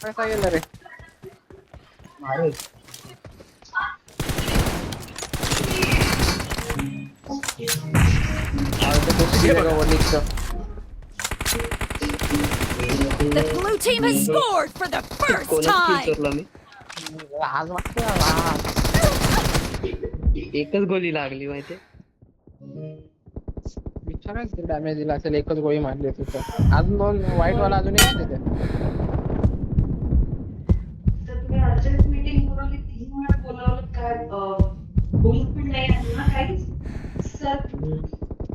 कसा गेला रे अरे The blue team has scored for the first time. आज वाटतं एकच गोली लागली माहिती बिचाराच डॅमेज दिला असेल एकच गोळी मारली तिथं अजून दोन व्हाईट वाला अजून एक तिथे तर तुम्ही अर्जंट मीटिंग बोलवली 3 वेळा बोलावलं काय बोलत पण नाही आहे ना काहीच सर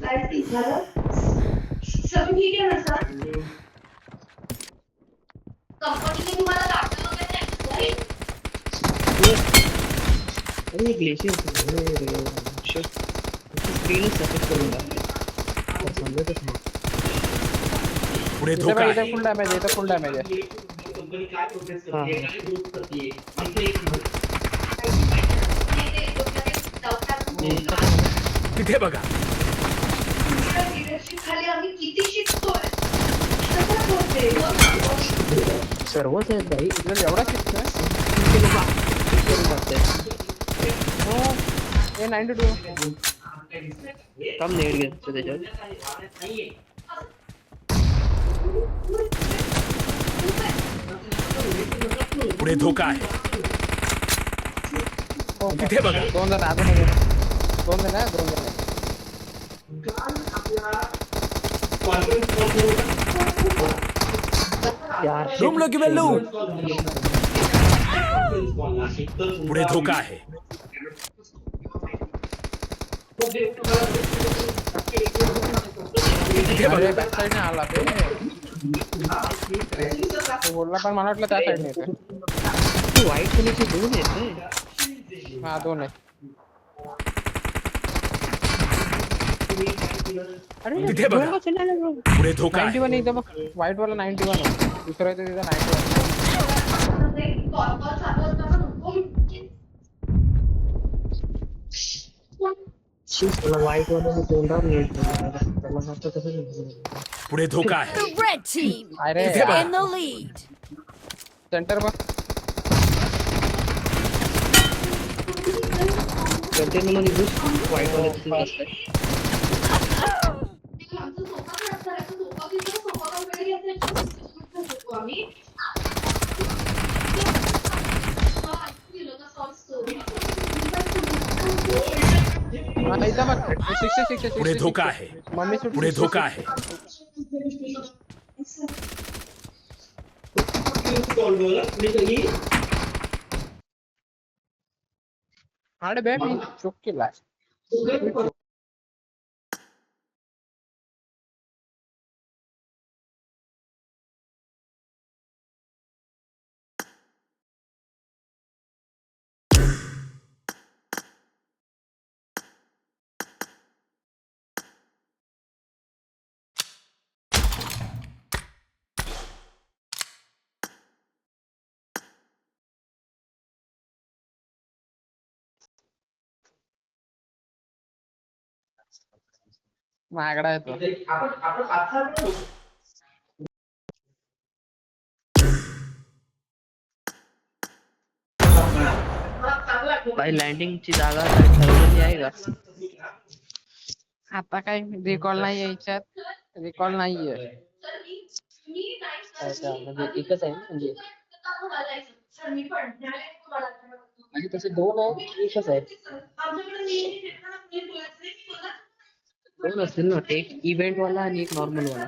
काय ते झालं सगळं ठीक आहे ना सर कंपनीने तुम्हाला लॅपटॉप वगैरे नाही अरे ग्लेशियर स्क्रीनच सफेद करून टाकते समजतच नाही पुढे धोका आहे. फुल डॅमेज आहे फुल डॅमेज आहे कंपनी काय प्रोग्रेस करते काय ग्रोथ करते तिथे बघा. लीडरशिप खाली आम्ही किती शिकतोय कसं होते सर्वच आहेत भाई एवढा शिकतोय हो हे 92 कम नेट घेतो त्याच्यावर पुढे धोका आहे. तिथे बघा. दोन जण अजून दोन जण आहे दोन जण आहे यार Room look bello. पुढे धोका आहे. तिथे बघा. बॅक साईडने आला ते बोलला पण मला वाटलं त्या साईडने येतोय व्हाईट कलरचे दोन आहेत हा दोन आहे अरे तिथे बघा. पुढे धोका आहे. 91 इथं बघ व्हाईट वाला 91 आहे दुसरं इथं 91 व्हाईट वाला तोंडावर नेट त्याला नसतं कसं पुढे धोका आहे. The red team अरे is in the lead. Centre बघ कंटेनर मध्ये घुस व्हाईट वाला तिथे असतं हा इथं बघ 66 पुढे धोका आहे. मम्मी सुट पुढे धोका आहे. अरे बे मी चुक केला महागडा येतो भाई लँडिंगची जागा ठरवलेली आहे का आता काय रिकॉल नाही यायच्यात रिकॉल नाहीये म्हणजे एकच आहे ना म्हणजे तसे दोन आहे एकच आहे दोन असतील ना एक इव्हेंट वाला आणि एक नॉर्मल वाला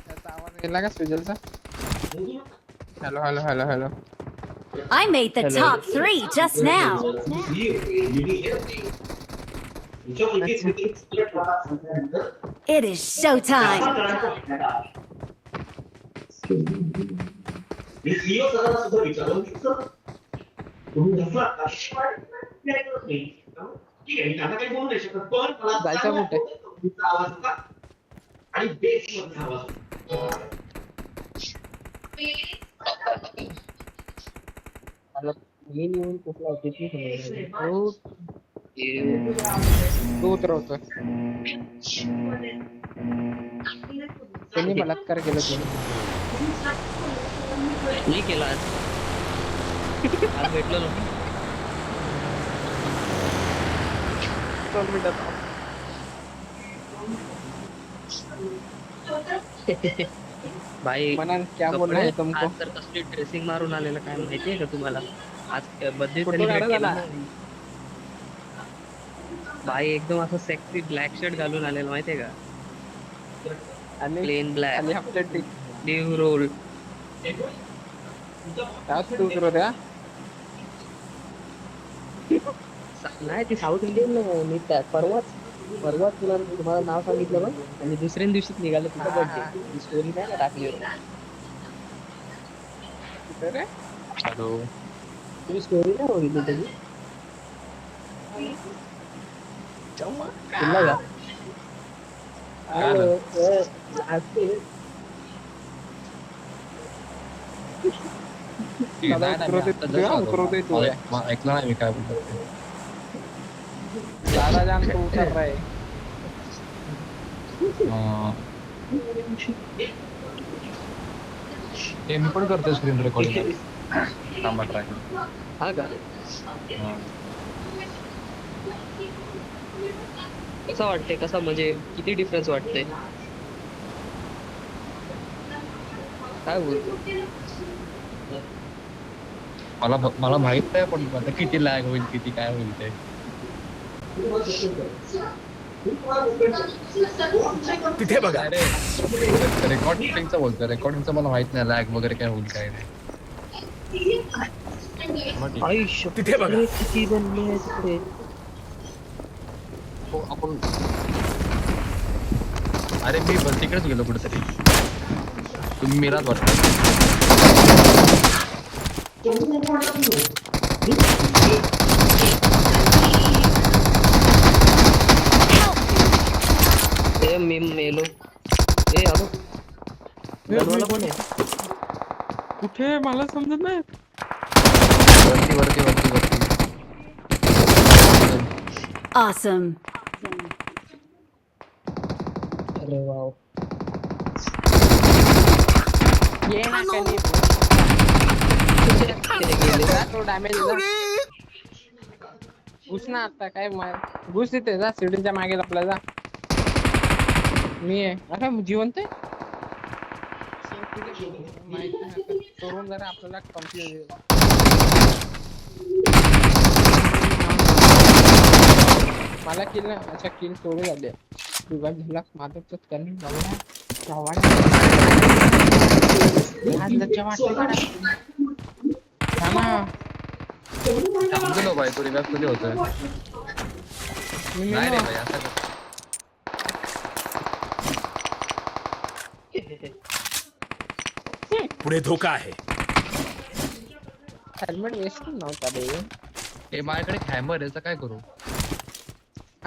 त्याचा आवाज गेला का सुजलचा hello hello hello hello I made the top 3 just now. It is showtime. जायचं कुठे मला मेन येऊन कुठला किती तू उतरवतोय. त्यांनी बलात्कार केला तुला. नाही केला आज. आज भेटलो ना. 2 मिनिटात. भाई मनान क्या बोलना है तुमको? आज तर कसली ड्रेसिंग मारून आलेलं काय माहितीये का तुम्हाला? आज बर्थडे फोटो सेलिब्रेट काढा केला झाला. ना. भाई एकदम असं सेक्सी ब्लॅक शर्ट घालून आलेलं माहितीये का? आणि प्लेन ब्लॅक आणि आपल्या न्यू रोल. त्याच तू उतरवत्या. नाही ती साऊथ इंडियन मी परवाच तुम्हाला नाव सांगितलं बघ आणि दुसऱ्या दिवशीच निघालं तुझा बर्थडे. स्टोरी नाही ना टाकली होती. कुठे रे? हॅलो. तुम्ही स्टोरी नाही बघितली त्याची? चम्मा. तुला का? झालं? ठीक आहे, नाही, नाही, मी आता just आलो. उतरवतोय तू. मला ऐकलं नाही मी काय बोलतो ते. दादा जान तू उतर रहा है. ते मी पण करतो स्क्रीन रेकॉर्डिंग. थांबा ट्राय. हा का? कसा वाटते कसा म्हणजे किती डिफरन्स वाटते? काय बोलतो? मला माहित नाही पण आता किती लॅग होईल किती काय होईल ते. तिथे बघा. अरे रेकॉर्डिंगचं बोलतोय. रेकॉर्डिंगचं मला माहित नाही लॅग वगैरे काय होईल काय नाही. मग ठीक. आयुष्य तिथे बघा. किती बनले तिकडे. हो, आपण अरे मी तिकडेच गेलो कुठेतरी. तुम्ही मिरात वाटत. ए मी मेलो. ए अहो बनवायला कोण आहे? कुठे मला समजत नाही. वरती वरती वरती वरती. Awesome. अरे वाव. ये ना कधी तो डॅमेज घुस ना आता काय घुस तिथे जा सिडीच्या मागे लपला जा. मी आहे. अरे जिवंत आहे. माहित नाही आता. सोडून जरा आपल्याला कन्फ्युज. मला किल ना अच्छा किल सोडू झाले. रिवाइव झाला माझं तर त्यांनी समजलो भाई तो रिव्हॅप कधी होतोय. नाही रे भाई असं कर. पुढे धोका आहे. हेल्मेट वेस्ट नव्हता रे. ए माझ्याकडे हॅमर आहे, याचं काय करू?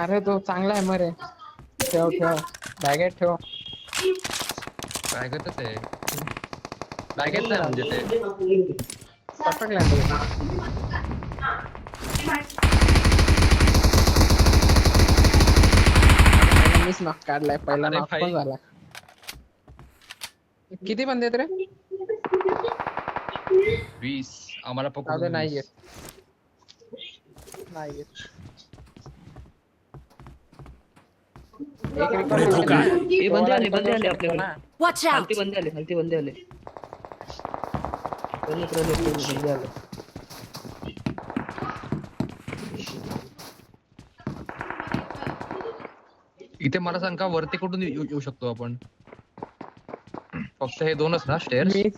अरे तो चांगला हॅमर आहे. ठेव ठेव बॅगेत ठेव. बॅगेतच आहे. बॅगेत नाही म्हणजे ते परफेक्ट लँड. मीच नॉक काढलाय पहिला. अरे नॉक भाई. पण झाला. किती बंदे आहेत रे? 20 आम्हाला अजून पकडून नाही 20. येत. नाही येत. एक पुढे धोका आहे. ए बंदे आले आपल्याकडे. Watch out! खालती बंदे आले. बंदे आले. इथे मला सांग का वरती कुठून येऊ शकतो आपण? फक्त हे दोनच ना स्टेअर्स? मी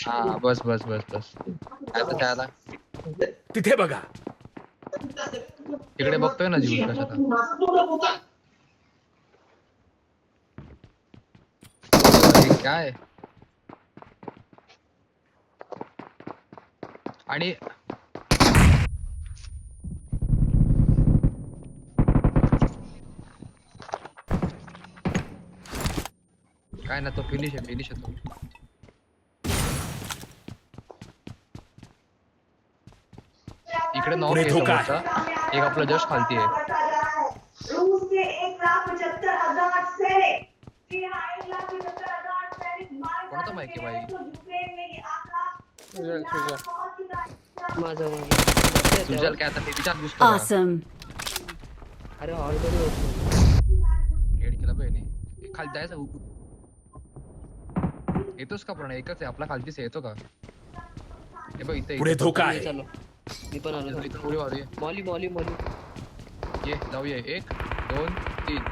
हा बस बस बस बस. आता त्याला तिथे बघा. तिकडे बघतोय ना जीव कशाचा. हे काय आणि काय ना तो फिनिश आहे तो. इकडे इकडे नॉक पुढे आहे धोका आहे. समोरचा. एक आपला जस्ट खालती आहे. रूस के 1,75,000 सैनिक, चीन 1,75,000 सैनिक मारे जा कोणाचा माहिती चुके भाई? हैं, तो यूक्रेन में ये आंकड़ा सुजल. माझं सुजल काय आता तिच्यात घुसतो का? Awesome. अरे ऑलरेडी होतो. हेड केला पाहिजे. खाली जायचं येतोस का पण एकच आहे आपला खालतीच येतो का? हे बघ इथे पुढे धोका आहे. चलो मी पण आलो. इथं पुढे मारूया. Molly Molly Molly. ये जाऊया 1 2 3.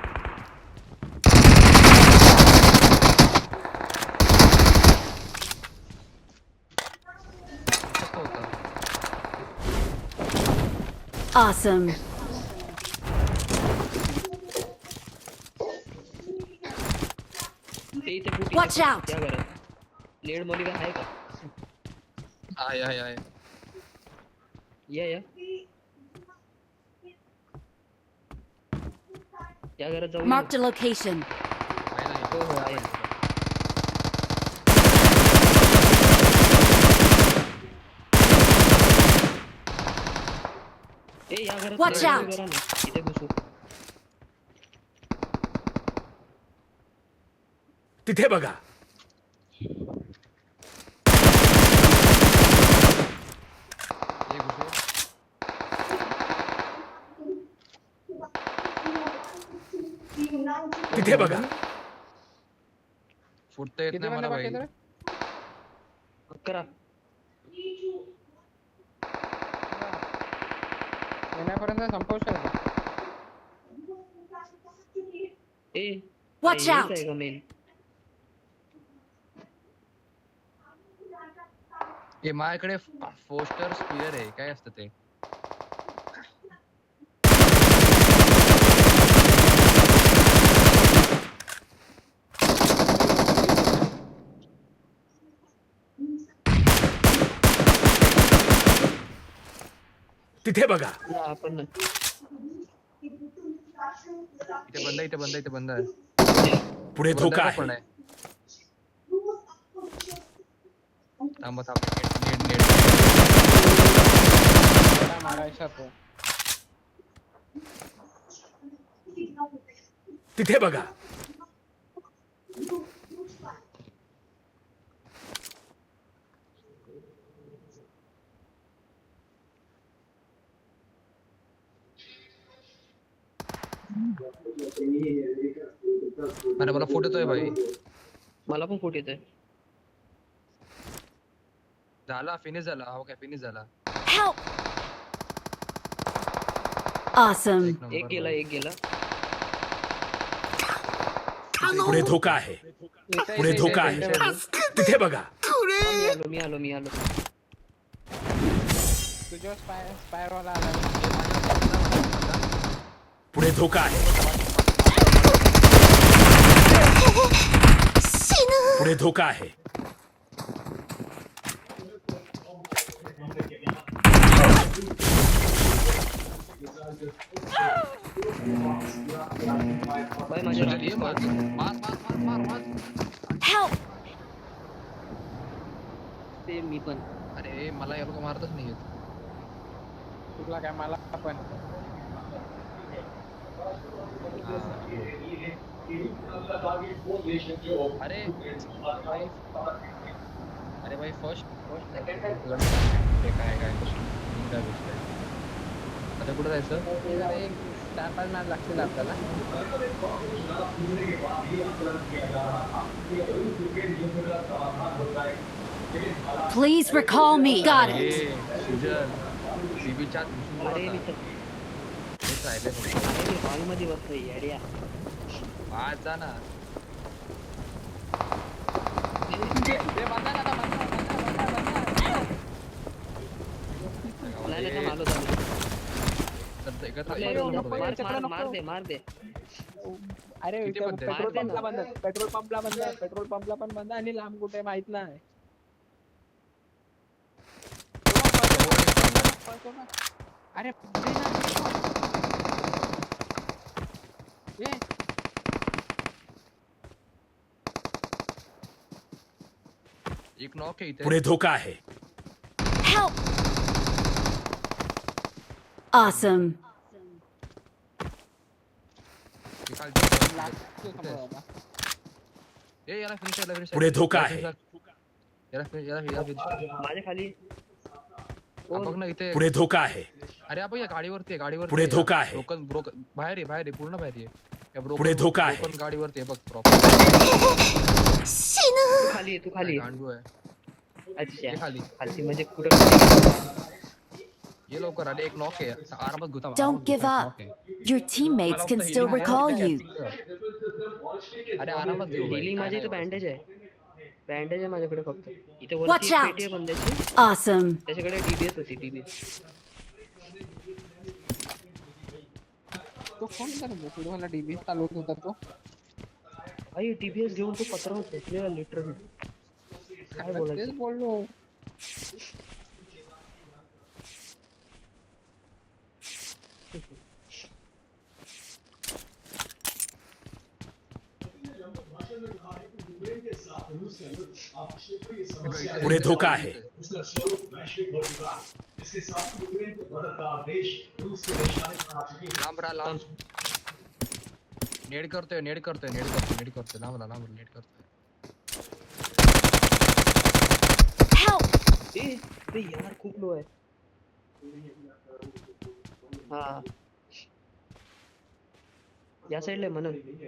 Awesome. ते इथे फुटी. Watch out. त्या घरात लेड मॉली का आहे का? आहे. या त्या घरात जाऊ. Marked a location. हो हो आहे. ए या घरात Watch नाही, out. घरा नाही. इथे घुसू. तिथे बघा. ये घुसो. तिथे बघा. फुटता येत किती नाही बंद मला बाकी भाई. आहे 11. येण्यापर्यंत संपवशील का? ए Watch हेच out. आहे का मेन? हे माझ्याकडे फोस्टर स्पीअर आहे. काय असतं ते? तिथे बघा. आपण नाही. इथे बंद आहे. पुढे धोका आहे. पण आहे. थांबा. नेट. काय मारायचा तो. तिथे बघा. अरे मला फुट येतोय भाई. मला पण फुट येतोय. झाला फिनिश झाला. हो काय फिनिश झाला. Help. Awesome. एक गेला. पुढे धोका आहे. पुढे धोका आहे. तिथे बघा. मी आलो. तुझ्या स्पायरवाला आला. पुढे धोका आहे. पुढे धोका आहे. बाय माझ्या सुजल ये मार. Help. ते मी पण. अरे मला या लोक मारतच नाही येत. तुला काय मला पण. अरे भाई फर्स्ट सेकंड काय गोष्ट आहे. आता कुठं जायचं? ते जरा एक 4-5 मॅच लागतील आपल्याला. Please recall me. Got हे it. सुजल सीबीच्या घुसून अरे मी हेच राहिले फक्त. हॉल मध्ये बसलोय येड्या. आज जा ना. नाही का मालो तर एकत्र मार दे. अरे किती बंद आहे? पेट्रोल पंपला बंद. पेट्रोल पंपला पण बंद आणि लांब कुठे माहित नाही. अरे एक नॉक आहे इथे. पुढे धोका आहे. Help. Awesome. हे खालती. लागतो कुठे आहे? समोर. ए याला finish याला finish पुढे धोका आहे. याला finish. माझ्या खाली हा, बघ ना इथे. पुढे धोका आहे. अरे आपण या गाडीवरती आहे, गाडीवरती पुढे आहे. धोका आहे. ब्रोकन बाहेर आहे पूर्ण बाहेर आहे. या पुढे धोका आहे. ब्रोकन गाडीवरती आहे बघ प्रॉपर. तू खाली गांडू आहे. अच्छा ये खाली. खालती म्हणजे कुठं खाली? ये लवकर. अरे एक नॉक आहे. आरामात गुता. Don't give up. Your teammates can still recall you. अरे आरामात घेऊ बाई. Healing माझी इथं बँडेज आहे माझ्याकडे फक्त. इथे Watch वरती out. पेटी आहे बंद्याची. Awesome. त्याच्याकडे DBS होती DBS. तो कोण करतो तुला डीबीएस चालवत होता तो आई DBS घेऊन तो पत्रावर बसलेला लिटरली. काय बोलायचं? तेच बोललो पुढे धोका आहे. लांब राहा लांब. नेड करतोय लांब राहा नेड करतोय. Help! ए यार खूप लो आहे. हा या साईडला आहे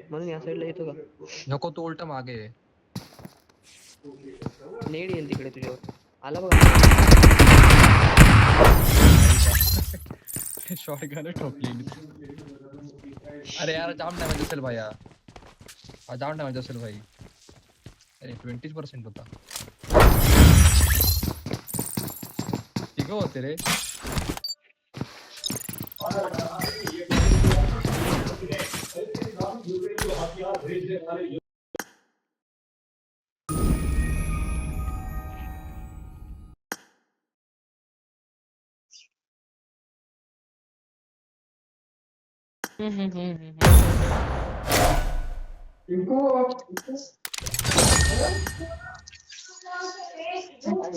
म्हणून या साईडला येतो का? नको तो उलट मागे आहे. नेड येईल तिकडे तुझ्यावर. आला बघा. शॉटगन ठोकली. अरे यार जाम डॅमेज असेल भाई. जाम डॅमेज असेल भाई. अरे 20% होता. ठीक होते रे.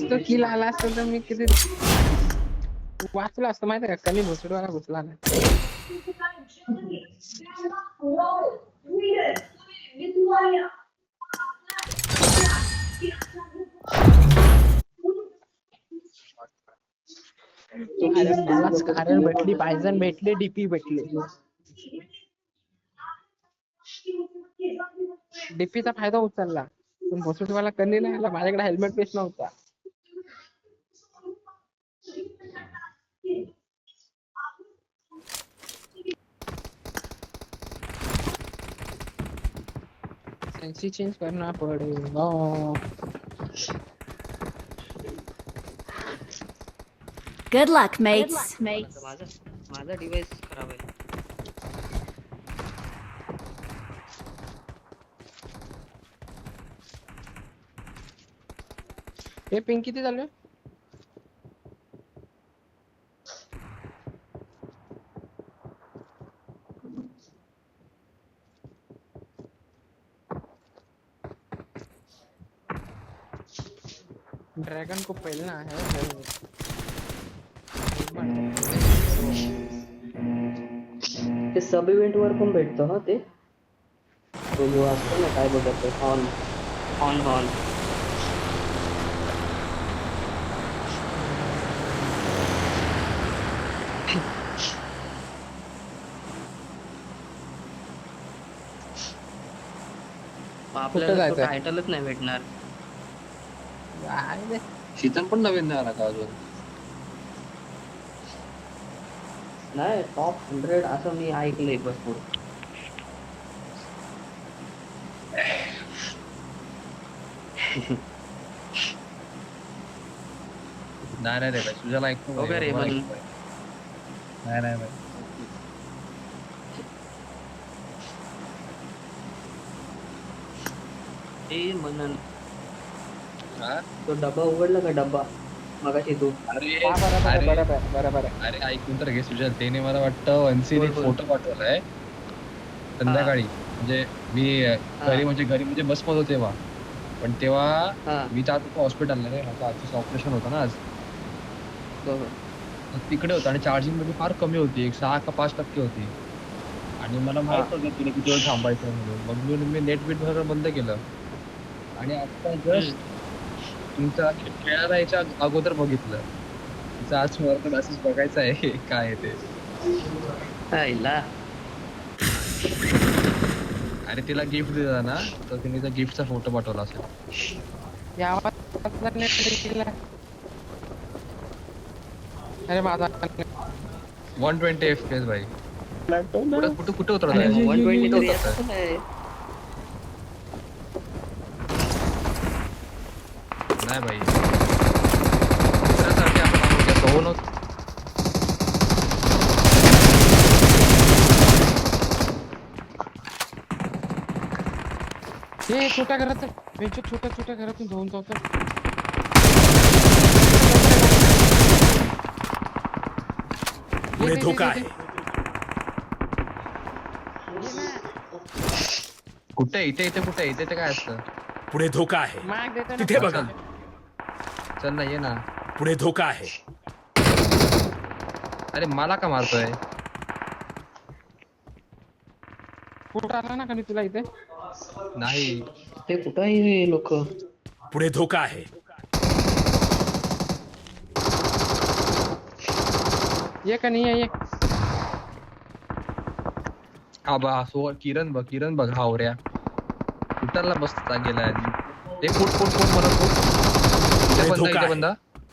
तो किल आला असता तर मी किती वाचलो असतो माहिती का कमी भोसडवाला घुसला ना अरे मला स्कारर भेटली पायझन भेटले डीपी भेटले डीपीचा फायदा उचलला पण भोसडवाला कमी नाही आला माझ्याकडे हेल्मेट पीस नव्हता सेंसी चेंज करना पड़ेगा Good luck, mates. माझा डिवाइस खराब आहे हे पिंक किती झालं ड्रैगन को पहलना है ते सब इव्हेंट वर पण भेटतो हा ते तो जो असतो ना काय बघत हॉर्न हॉर्न हॉर्न आपल्याला जायचंय? टायटलच नाही भेटणार काय रे? सीझन पण नवीन नाही आला का अजून. नाही टॉप 100 असं मी ऐकलंय भरपूर नाही रे भाई तुझ्याला ऐकतो वगैरे म्हणून. नाही भाई ते म्हणून हा? तो डब्बा उघडला का डब्बा मगाशी तू अरे हा, बरोबर आहे, अरे बरोबर आहे, बरोबर आहे. अरे ऐकून तर घे सुजल. त्याने मला वाटतं वनसीने बोल, बोल. फोटो पाठवलाय संध्याकाळी. म्हणजे मी घरी म्हणजे बस मध्ये तेव्हा पण तेव्हा हा मी जात होतो हॉस्पिटलला रे. माझं आजचं ऑपरेशन होतं ना आज. बरोबर तिकडे होतं आणि चार्जिंग मध्ये फार कमी होती, एक 6 का 5% होती. आणि मला माहित होतं तिने किती वेळ थांबायचं म्हणून. मग मी नेट बीट सगळं बंद केलं. आणि आता जस्ट तुमचा खेळायला यायच्या अगोदर बघितलं. तिचा आज वरती मेसेज बघायचा आहे काय आहे ते. आईला अरे तिला गिफ्ट दिला ना, तर तिने त्या गिफ्टचा फोटो पाठवला असेल. या आवाज केला. अरे माझा 120 FPS भाई. कुठे उतरत आहे? 120 कुठं तरी उतरत आहे? असं आहे. नाही भाई, दुसऱ्यासाठी आपण सोहून होत. हे छोट्या घरात छोट्या घरातून जाऊन जाऊ. पुढे धोका आहे. कुठे इथे कुठे इथे काय असतं? पुढे धोका आहे. माग देतो तिथे बघा. चल ना, ये ना. पुढे धोका आहे. अरे मला का मारतोय? कुठं आला ना का मी तुला इथे? नाही ते कुठं आहे लोक? पुढे धोका आहे. ये का नाही ये. किरण बघ हावऱ्या कुठला बसता गेला आधी. ते फुट मला फुट.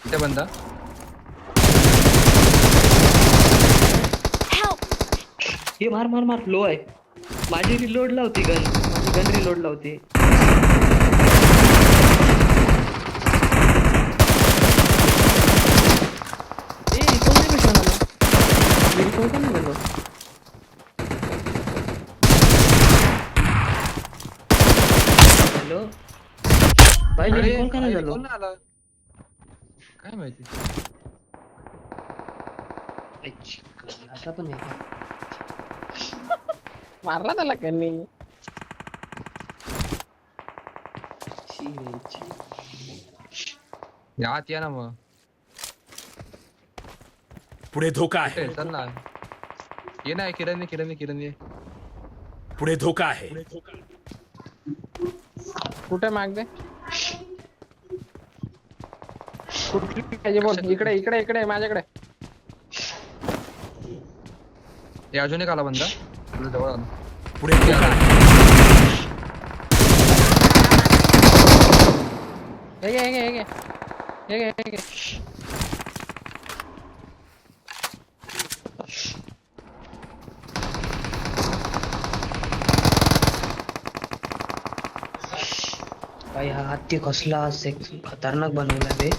इथे बंदा. Help! हे मार लो आहे. माझी रिलोड लावती गन रिलोड लावते. रिकॉल नाही भेटला मला. मी रिकॉल का नाही झालो? हॅलो भाई, मी रिकॉल का नाही झालो? कोण आला काय माहिती. असा पण आहे का? मारला त्याला का नाही? यात या ना मग. पुढे धोका आहे. चल ना, ये ना. किरण ये. पुढे धोका आहे. कुठे माग दे. कुठली पाहिजे बोल. इकडे माझ्याकडे. हे अजून एक आला बंदा तुझ्या जवळ आला. पुढे धोका आहे. हे घे. भाई हा हत्ती कसला खतरनाक बनवला बे.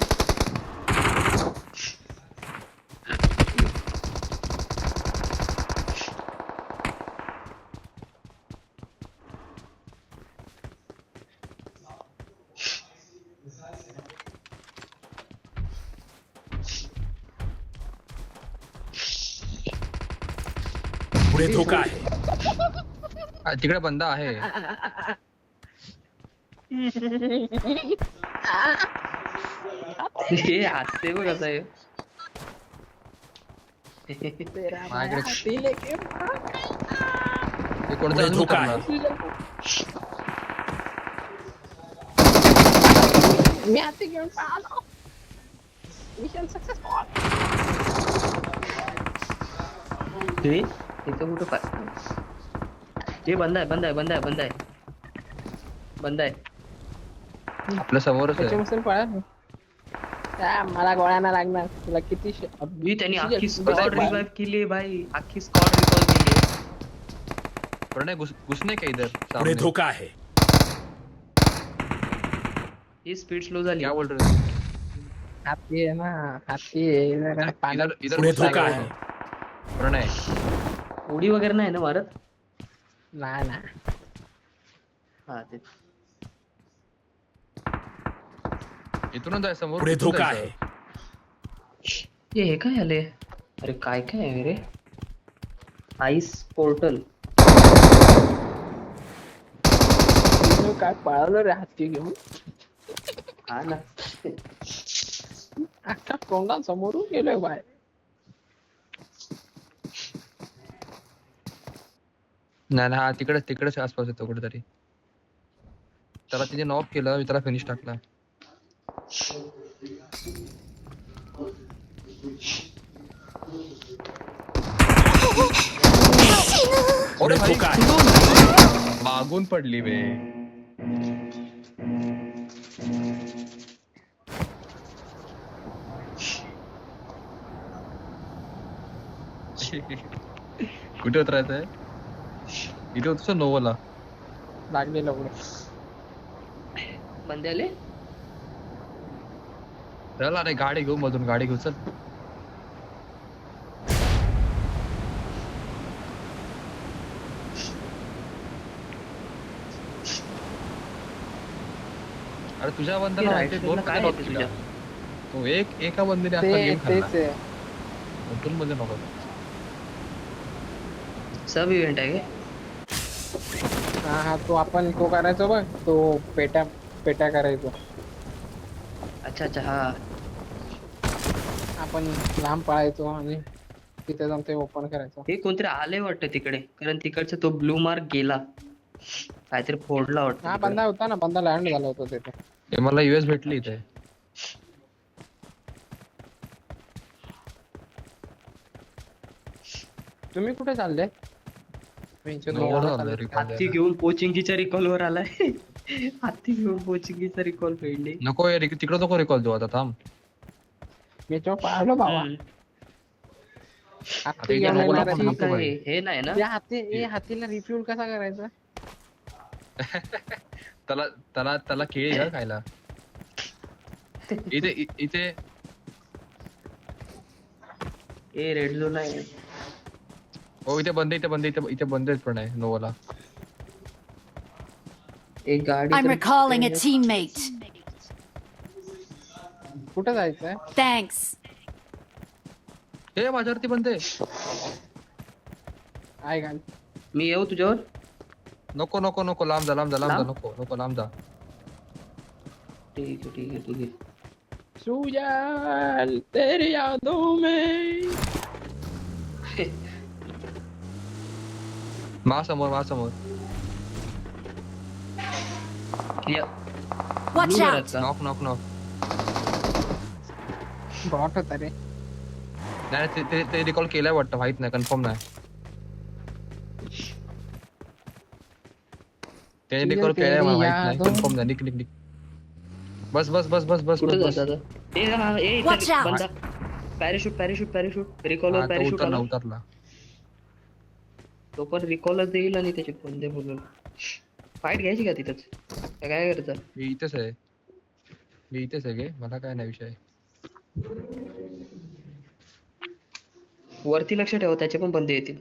पुढे धोका आहे. तिकडे बंदा आहे. हे हसते बघ कसं आहे. माझ्याकडे हे कोणता पुढे अजून धोका उतरला? आहे. मी हाती घेऊन पाहलो. Mission successful. इथं कुठं पाय? हे बंद आहे. आपल्या समोरच आहे. त्याच्यापासून पळा. मला गोळ्या नाही लागणार. तुला किती मी त्यांनी अख्खी स्क्वॉड रिवाइव केली भाई. अख्खी स्क्वॉड रिकॉल केली. प्रणय घुसणे का इधर पुढे सामने? धोका आहे. ही स्पीड स्लो झाली. क्या बोल रहे हो? हाती आहे ना. हाती आहे. इधर पुढे घुसला धोका का? आहे. प्रणय उडी वगैरे नाही ना मारत? नाही ना. हा ते इथूनच आहे समोर. पुढे इथून धोका जायचं. आहे. हे काय आले? अरे काय आहे रे? Ice portal. काय पळालो रे हाती घेऊन. हा ना. अख्खा तोंडा समोरून गेलोय बाय. नाही नाही, हा तिकडेच तिकडेच आसपास येतो कुठेतरी. त्याला तिने नॉक केलं, मी त्याला फिनिश टाकला. पुढे भाई, धोका आहे. कुठून? मागून पडली बे. कुठे उतरायचंय? इथे उतरतो नोवला. लागलेलं पुढे. बंदे आले. चल अरे गाडी घेऊ मधून, गाडी घेऊ चल. अरे तुझ्या बंदला राईट माहिती, साईडला दोन काय मध्ये येते knock तुझ्या? केला. तो एका बंदीने असा गेम तेच खाल्ला. आहे. दोन मध्ये नको. सब इव्हेंट आहे का? हा हा, तो आपण तो करायचो बघ, तो पेट्या पेट्या करायचो अच्छा अच्छा, हा. आपण. लांब पळायचो आणि तिथे जाऊन ते ओपन करायचो. हे कोणतरी आले वाटतं तिकडे, कारण तिकडचा तो ब्लू मार्क गेला, काहीतरी फोडला वाटतं हा तिकडे. बंदा होता ना, बंदा लँड झाला होता तिथे. हे मला यूएस भेटली इथे. तुम्ही कुठे चालले? मी इथे नोवला दोघांना आलोय चालले. recall हत्ती द्यायला. घेऊन पोचिंगीच्या रिकॉल वर आलाय. हत्ती घेऊन पोचिंगीचा रिकॉल फेडले. नको तिकडे नको रिकॉल देऊ आता, थांब. मी तो पाहिलो बाबा. आता हत्ती इथे घेऊन नोवला येणार पण आहे. नको भाई. हे नाही ना? त्या हत्तीला रिफ्यूल कसा करायचा? त्याला त्याला त्याला केळी का खायला. इथे इथे ए रेड झोन आहे. हो, इथे बंद इथे बंद पण आहे नोवाला. एक गाडी I'm तर- recalling a teammate. कुठे जायचंय? Thanks. हे माझ्यावरती बंद आहे. आहे का? मी येऊ तुझ्यावर? नको नको नको, लांब जा लांब? नको नको, लांब जा. ठीक आहे. सुजल तेरी यादों में. समोर या. Watch Blue out. घरात का? नॉक. बॉट होता रे. नाही ते रिकॉल केलंय वाटतं, माहित नाही, कन्फर्म नाही. ते रिकॉल केलंय माहित नाही, कन्फर्म नाही. निक बस कुठे जात आता? Watch out. बंदा. पॅराशूट रिकॉलर पॅराशूट आला. उतरला. तो पण रिकॉलच देईल आणि त्याचे बंदे बोलून फाईट घ्यायची का तिथंच? काय करायचं? मी इथेच आहे गे, मला काय नाही विषय. वरती लक्ष ठेवा, त्याचे पण बंदे येतील.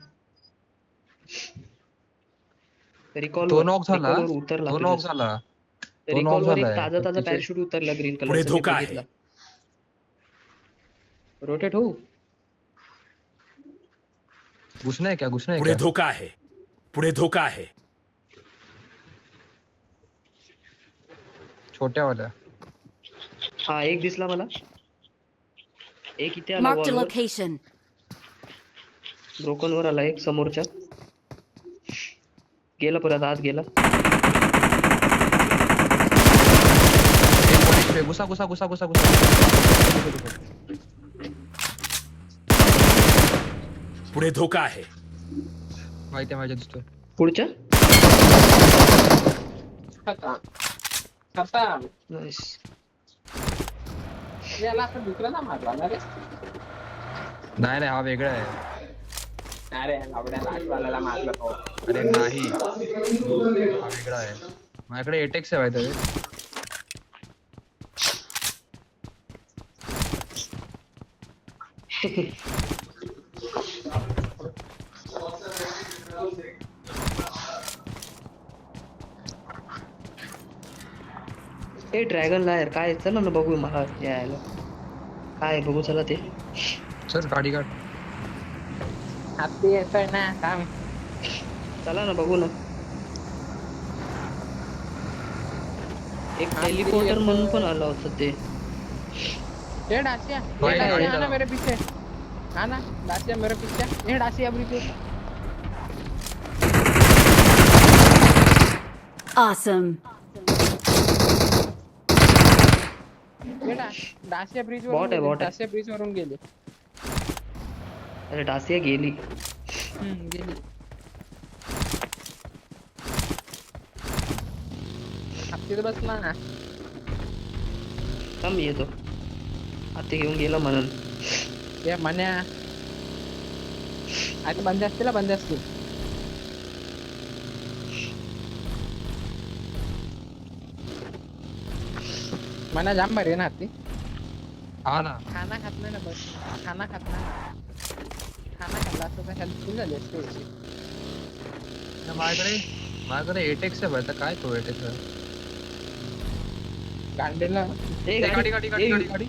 रिकॉल तो नॉक झाला. उतरला. तो नॉक झाला. रिकॉल वर एक झालाय. ताजा तिथे- पॅराशूट उतरला ग्रीन पुढे धोका आहे. कलर. रोटेट होऊ. घुसना है क्या? पुढे धोका आहे. छोट्या वाल्या. हा, एक दिसला मला. एक इथे आला Marked a wall वर. location. ब्रोकन वर आला एक समोरच्या. गेला परत आत गेला. घुसा. पुढे धोका आहे. माहिती आहे, माझ्या दिसतोय. पुढच्या खतम. नाईस. याला असं दुसरं ना मारला ना रे. नाही हा वेगळा आहे. अरे लावड्या लाटवाल्याला मारलं तो. अरे नाही, हा वेगळा आहे. माझ्याकडे एटेक्स आहे माहिती. ए ड्रॅगन लायर काय? चला ना बघू, मला यायला काय बघू. चला ते चल गाडी काढ. हत्ती येतोय ना, थांब. चला ना बघू ना. एक हेलिकॉप्टर म्हणून पण आला होता ते. ये डासिया, भाई, ये गाड़ी डासिया आना चलाओ. मेरे पीछे. आना डासिया मेरे पीछे. ये डासिया अभी पीछे. Awesome. डाशिया ब्रिज Bot आहे, वरून bot आहे. डाशिया ब्रिज वरून गेली. अरे डासिया गेली. गेली. तिथे बसला ना. थांब येतो. आता घेऊन गेला म्हणून. या मन्या आता बंद असतील ना, बंद असतील. मना जाम भारी आहे ना ती. हा ना. खाना खात नाही ना, बस खाना खात नाही ना. खाना खाल्ला असतं तर हेल्पफुल झाली असते याची. माझ्याकडे 8x आहे भाई, तर काय तो 8x आहे? गांडीला ए, गाडी.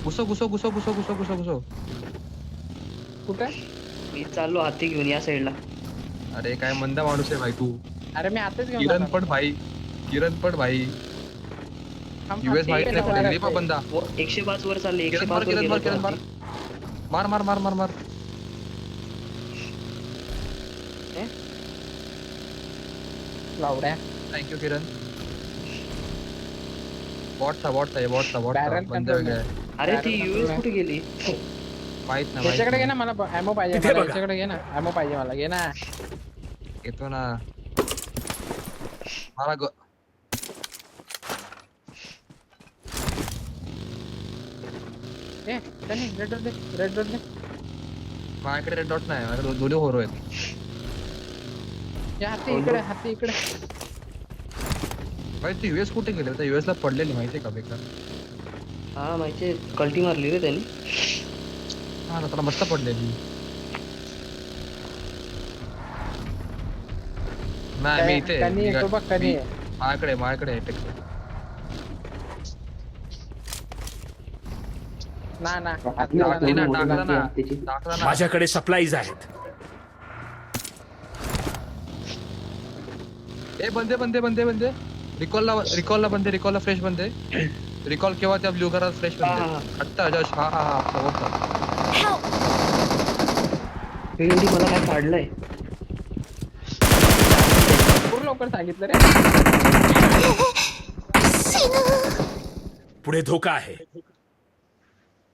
घुसो. कुठे? मी चाललो हाती घेऊन या साईडला. अरे काय मंदा माणूस आहे भाई तू. अरे मी आताच घेऊन किरण जाणार. पण भाई. थांब, यूएस थांब, भाई ठीक आहे, ट्रेप ना, रे पा बंदा. 105 वर चालले. किरण 105 वर गेला तो मार. हाती. मार. लावड्या. थँक्यू किरण. बॉटचा Barrel बंदा control. वेगळा आहे. अरे ती Direct यूएस control कुठे गेली? माहित त्याच्याकडे घे नाही. ना, मला ॲमो पाहिजे. तिथे मला बघा. याच्याकडे घे ना, ॲमो पाहिजे मला. घे ना. येतो ना. मला ए त्यांनी रेड डॉट दे. माझ्याकडे रेड डॉट नाही, माझ्याकडे दोन्ही होरो आहेत. या हाती इकडे. भाई तू यूएस कुठे गेले? तर यूएस ला पडलेली माहितीये का बेकार? हा माहिती कल्टी मारली रे त्यांनी. हा ना, त्याला मस्त पडलेली. नाही मी इथे कनी मी तो बघ, कनी माझ्याकडे आहे टेक्स. ना टाकली ना, टाकला ना. त्याची. टाकला ना. माझ्याकडे सप्लाईज आहेत. ए बंदे. रिकॉलला फ्रेश बंदे. रिकॉल केव्हा त्या ब्लू कलर फ्रेश बंदे. आत्ता जस्ट हा समोर. Help! एवढी मला काय काढलंय? पूर्ण लवकर सांगितलं रे. पुढे धोका आहे.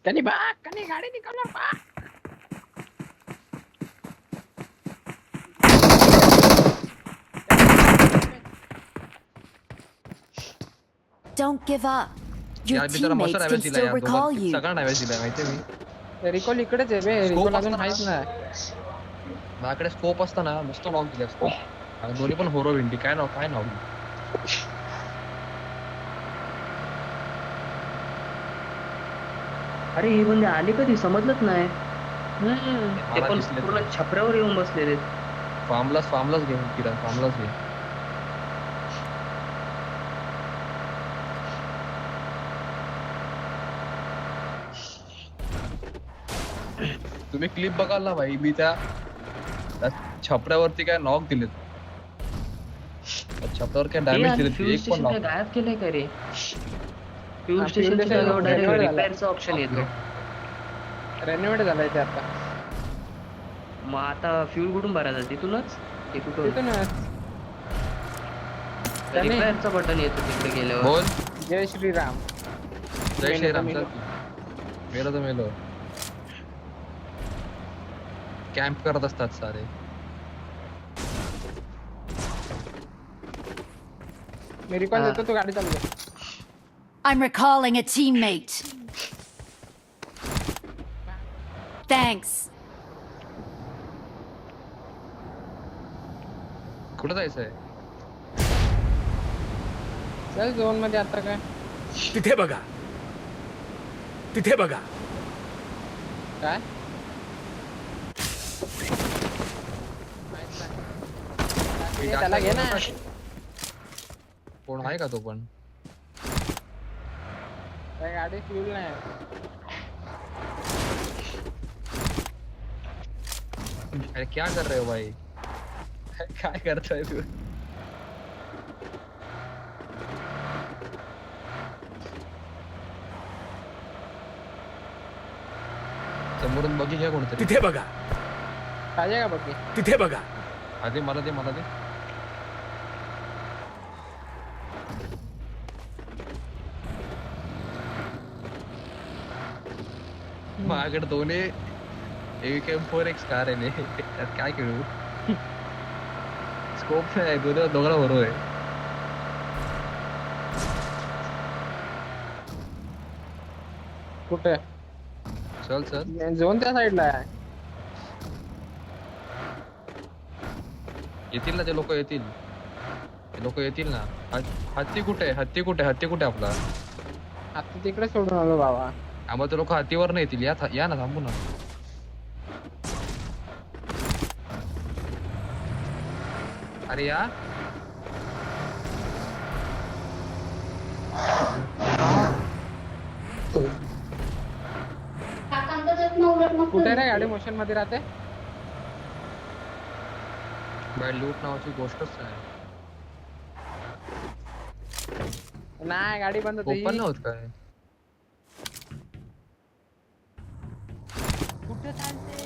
कनी गाडी निकालणार बा. Don't give up. Your यार मी त्याला मस्त teammates डायव्हर्स can दिला still यार. recall you. सगळा डायव्हर्स दिला माहितीये मी. रिकॉल इकडेच आहे बे. रिकॉल अजून आहेच ना. माझ्याकडे स्कोप असता ना, नुसतं नॉक दिला असतो. आणि दोन्ही पण होरो विंडी. काय नाव अरे हे बंदे आले कधी समजलंच नाही. ते मला पण दिसले. पूर्ण छपऱ्यावर येऊन बसलेले. फार्मलाच घे किरण. फार्मलाच घे. तुम्ही क्लिप बघाल ना भाई, मी त्या छपऱ्यावरती काय नॉक दिलेत. त्या छपऱ्यावर काय डॅमेज दिलेत. फ्यूल एक पण स्टेशन नॉक. काय गायब केलंय का रे? फ्यूल हा, station fuel station direct renew रिपेअरचा ऑप्शन येतो. रेनोवेट झालाय ते आता. मग आता फ्यूल कुठून भरायचा? तिथूनच? ते कुठून? तिथून त्याने- रिपेअरचा बटन येतो तिकडे गेल्यावर. बोल. जय श्रीराम. जय श्रीराम. मेलो. मेलो तर मेलो. कॅम्प करत असतात सारे. मी रिकॉल देतो, तू गाडी चालू कर. I'm recalling a teammate. Thanks. कुठं जायचंय? चल झोन मध्ये आता काय. तिथे बघा. काय त्याला घे ना. कोण आहे का तो पण? काय गाडी फ्यूल नाही. अरे क्या कर रहे हो भाई? काय करतोय तू? समोरून बघी घ्या कोणतरी. तिथे बघा. पाहिजे का बघ. तिथे बघा. आधी मला दे माझ्याकडे दोन एक M4 कार आहे त्यात काय खेळू स्कोप नाही दोघांना बरोबर आहे. कुठे चल झोन त्या साईडला आहे. येतील ना ते लोक येतील ना. हत्ती कुठे आपला आता तिकडे सोडून आलो बाबा. आम्हाला ते लोक हत्तीवर नाही येतील. या ना थांबू ना. अरे या कुठे रे गाडी मोशन मध्ये राहते. बाय लूट नावाची गोष्टच नाही गाडी बंद होती. ओपन नव्हत काय. कुठे चालते.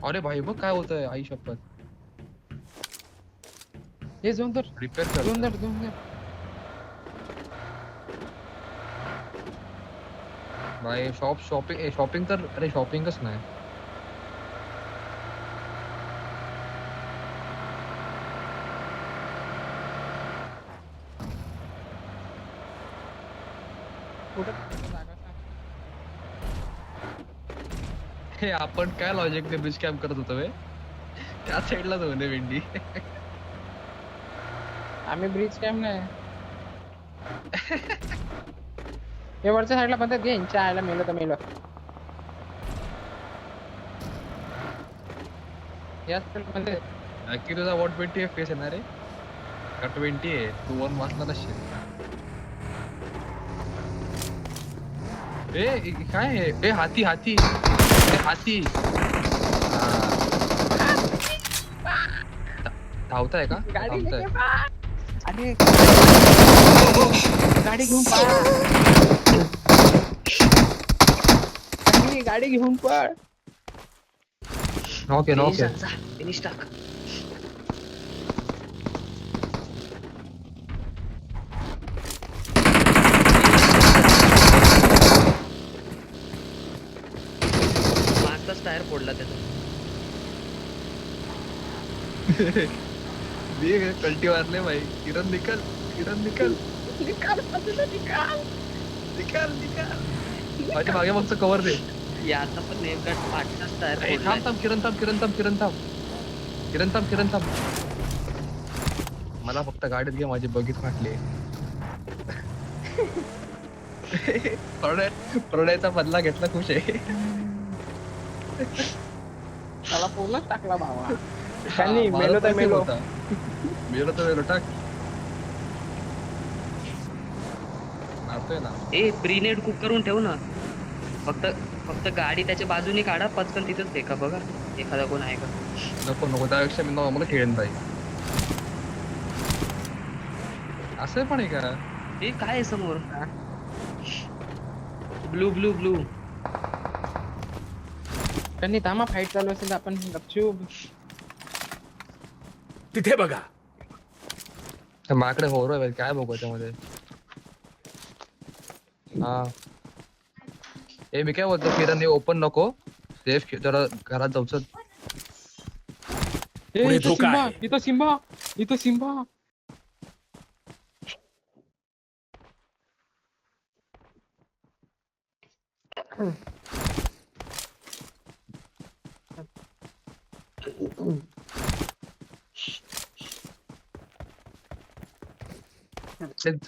अरे भाई बघ काय होतंय आई शपथ. हे झोन तर रिपेअर कर. झोन तर भाई शॉपिंग तर अरे शॉपिंगच नाही. हे आपण काय लॉजिक ने ब्रिज कॅम्प करत होतो बे. त्या साईडला जाऊ नये वेंडी. आम्ही ब्रिज कॅम्प नाही. हे वरच्या साईडला पण घे. आयला मेलो तर मेलो. याच मध्ये नक्की तुझा 120 FPS येणार आहे का 20 आहे. तू 1 वाचला नसशील. काय आहे हाती धावताय का. धावताय. अरे गाडी घेऊन पळ. गाडी घेऊन पळ. ओके फिनिश टाक. मागचाच टायर फोडला त्याचा. कल्टी मारले भाई. किरण निकल. माझ्या मागे मागचं कव्हर दे. याचा पण नेमका पाठचाच टायर थांब किरण थांब. मला फक्त गाडीत घे. माझी बगीत फाटली. परड्याचा बदला घेतला. खुश आहे. मला पूर्णच टाकला भावा. त्यांनी मेलो तर मेलो. टाक. मारतोय ना. प्रीनेड कुक करून ठेव ना. फक्त गाडी त्याच्या बाजूने काढा. पटकन तिथंच फेका. बघा एखादा कोण आहे का. नको त्यापेक्षा मी मला खेळेन बाई. असं पण आहे का. हे काय आहे समोर. ब्लू त्यांनी थांबा. फाईट चालू असेल तर आपण गपचूप. तिथे बघा. माझ्याकडे होरो आहे काय बघू त्यामध्ये. हा मी काय बोलतो किरण ओपन नको. सेफ जरा घरात जाऊच. पुढे धोका आहे. इथं सिम्बा.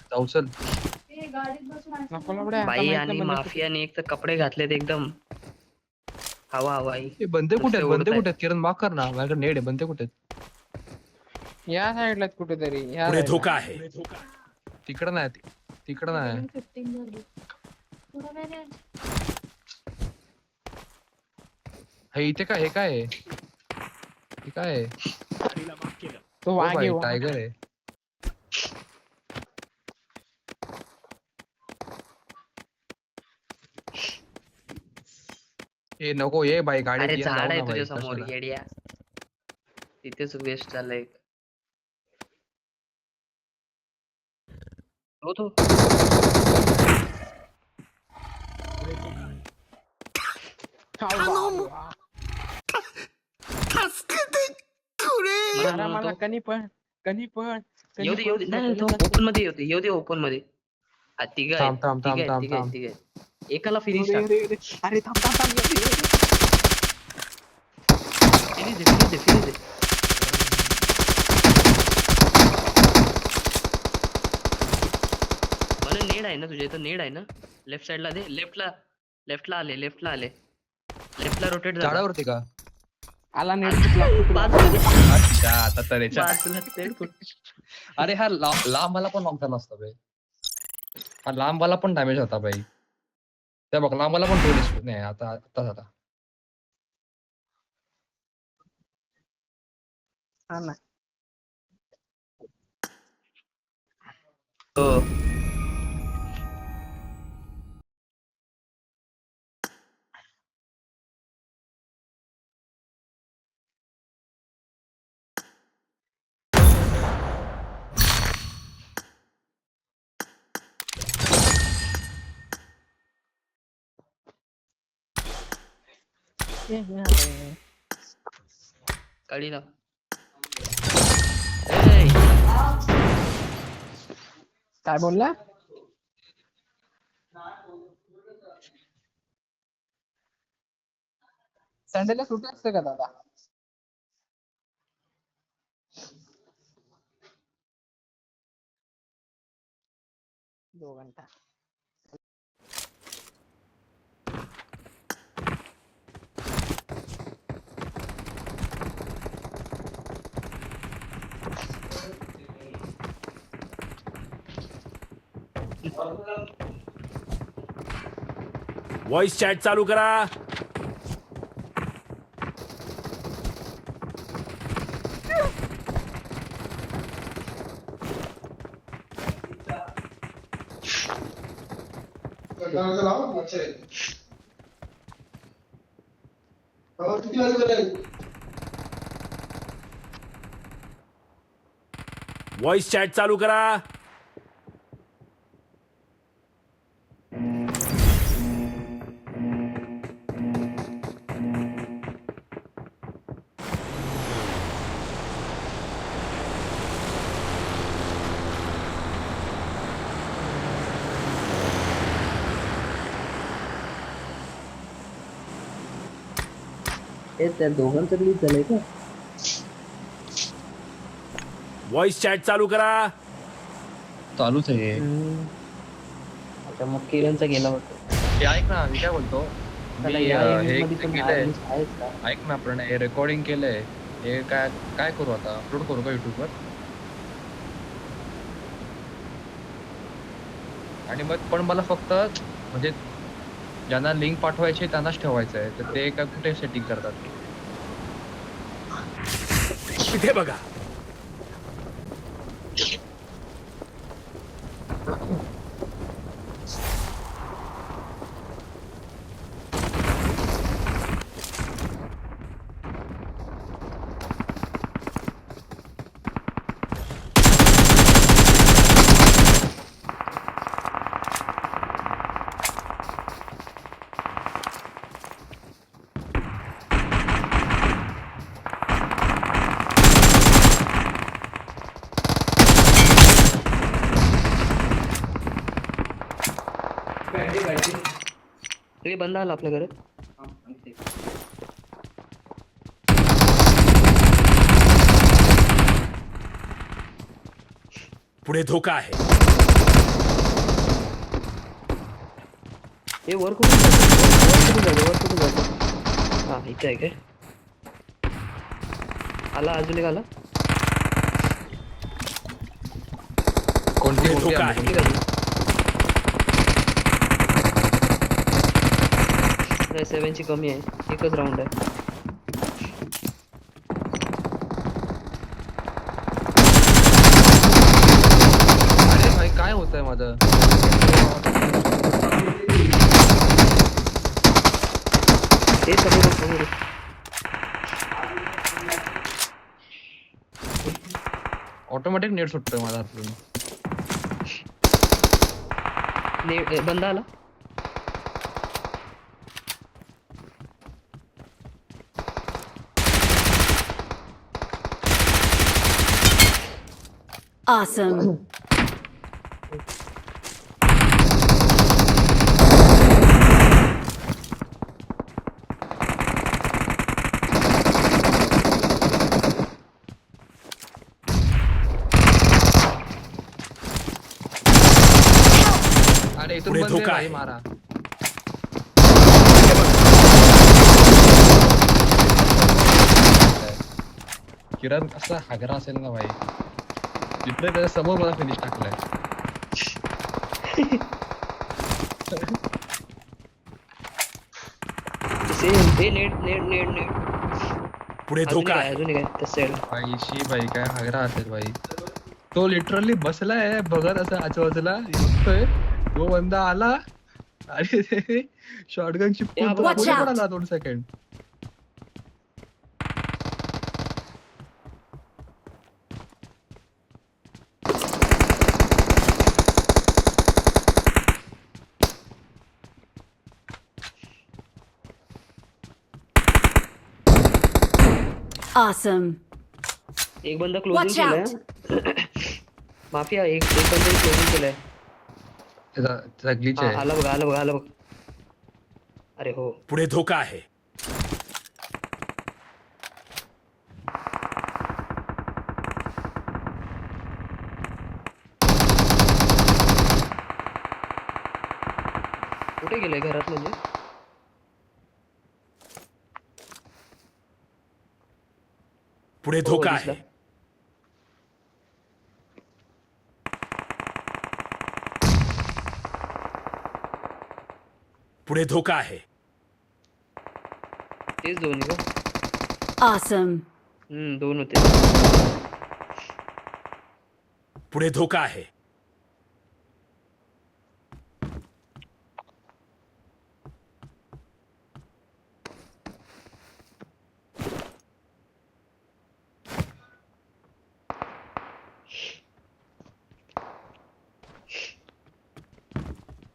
जाऊचल. बाई आणि माफियाने एक तर कपडे घातलेत एकदम हवा. बंदे कुठे आहेत किरण माफ कर ना. माझ्याकडे नेड आहे. बंदे कुठे आहेत. या साईडला कुठेतरी. पुढे धोका आहे. तिकडं नाही. इथे काय. हे काय आहे. तो वाघ आहे. टायगर आहे. हे नको ये बाई गाडी अरे घे, झाड जाऊ आहे ना बाई, तुझ्या समोर कशाला. येड्या. तिथेच वेस्ट झालंय. हो तो मला मला म्हणतो, कणी पण येऊ दे येऊ दे. नाही तो ओपन मध्ये येऊ दे ओपन मध्ये. तिघ थांब, थांब, आहेत तिघ थांब, आहेत थांब, तिघ आहेत थांब. तिघ आहेत. एकाला फिनिश टाक. अरे थांब थांब थांब फिनिश दे फिनिश दे फिनिश दे. मला नेड आहे ना तुझ्या इथं, नेड आहे ना. लेफ्ट साइडला दे. लेफ्टला आले लेफ्टला रोटेट झाला. झाडावरती का? आला नेट कुठला अच्छा, आता तरेच्या. बाजूला नेड कुठं? अरे हा लांबवाला पण लांबचा नसतो बाई. हा लांबवाला पण डॅमेज होता बाई. ते बघ लांबवाला पण थोडी नाही आता झाला. हा ना. हो. काढी लाव. ए, काय बोलला? संडेला सुट्टी असते का दादा? दोघांचा वॉइस चॅट चालू करा. वॉइस चॅट चालू करा. त्या दोघांचं रिलीज झालंय का? वॉइस चॅट चालू करा. चालूच आहे. आता मग किरणचा गेला होता. हे ऐक ना मी काय बोलतो. त्याला मी, या हे मध्ये पण केलंय. आहेच का? ऐक ना प्रणय, हे रेकॉर्डिंग केलंय. हे काय करू आता, अपलोड करू का युट्यूबवर? आणि मग पण मला फक्त म्हणजे ज्यांना लिंक पाठवायची त्यांनाच ठेवायचं आहे, तर ते काय कुठे सेटिंग करतात? इथे बघा. हे बंद आला आपल्या घरात. पुढे धोका आहे. हे वर कुठून जातं? हा इथे आहे काय? आला अजून एक आला. कोणती धोका आहे. ठीक आहे. 7 ची कमी आहे. एकच राऊंड आहे. अरे भाई काय होतंय माझं? ते समोर समोर ऑटोमॅटिक नेट सुटतोय माझा हातून. बंदा आला. Awesome. अरे इथून पुढे बंद आहे धोका भाई आहे. मारा. किरण असा हागरा असेल ना भाई, तिथे त्याच्या समोर मला फिनिश टाकलाय. सेम ते नेट नेट नेट नेट पुढे अजून धोका काय आहे. अजून काय त्या साईड भाई शी भाई काय हागरा असेल भाई. तो लिटरली बसलाय बघत असं आजूबाजूला बघतोय. तो बंदा आला आणि शॉटगनची या पुढे Watch out. पडला 2 सेकंड. Awesome. एक बंदा क्लोजिंग Watch out. केलाय. माफिया एक बंदा क्लोजिंग केलाय. त्याचा ग्लिच आहे. आला बघ आला बघ आला बघ. अरे हो पुढे धोका आहे. कुठे गेलाय घरात म्हणजे पुढे हो, धोका दिसला. आहे. पुढे धोका आहे. तेच दोन आहे का Awesome. दोन होते. पुढे धोका आहे.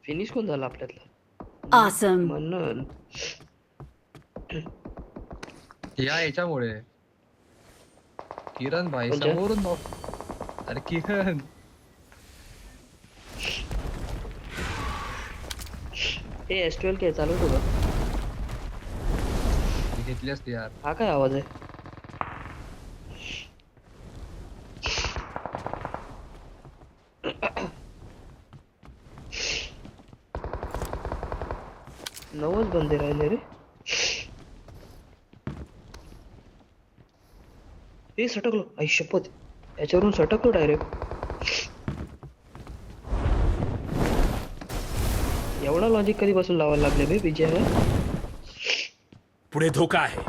फिनिश कोण झाला आपल्यातला Awesome. म्हणून याच्यामुळे किरण भाई कोणत्या? समोरून अरे किरण हे S12 काय चालू होतं का घेतली असती यार. हा काय आवाज आहे नवच बंदे राहिले रे ते सटकलो आई शपथ याच्यावरून सटकलो डायरेक्ट एवढा लॉजिक कधीपासून लावायला लागले बे विजय पुढे धोका आहे.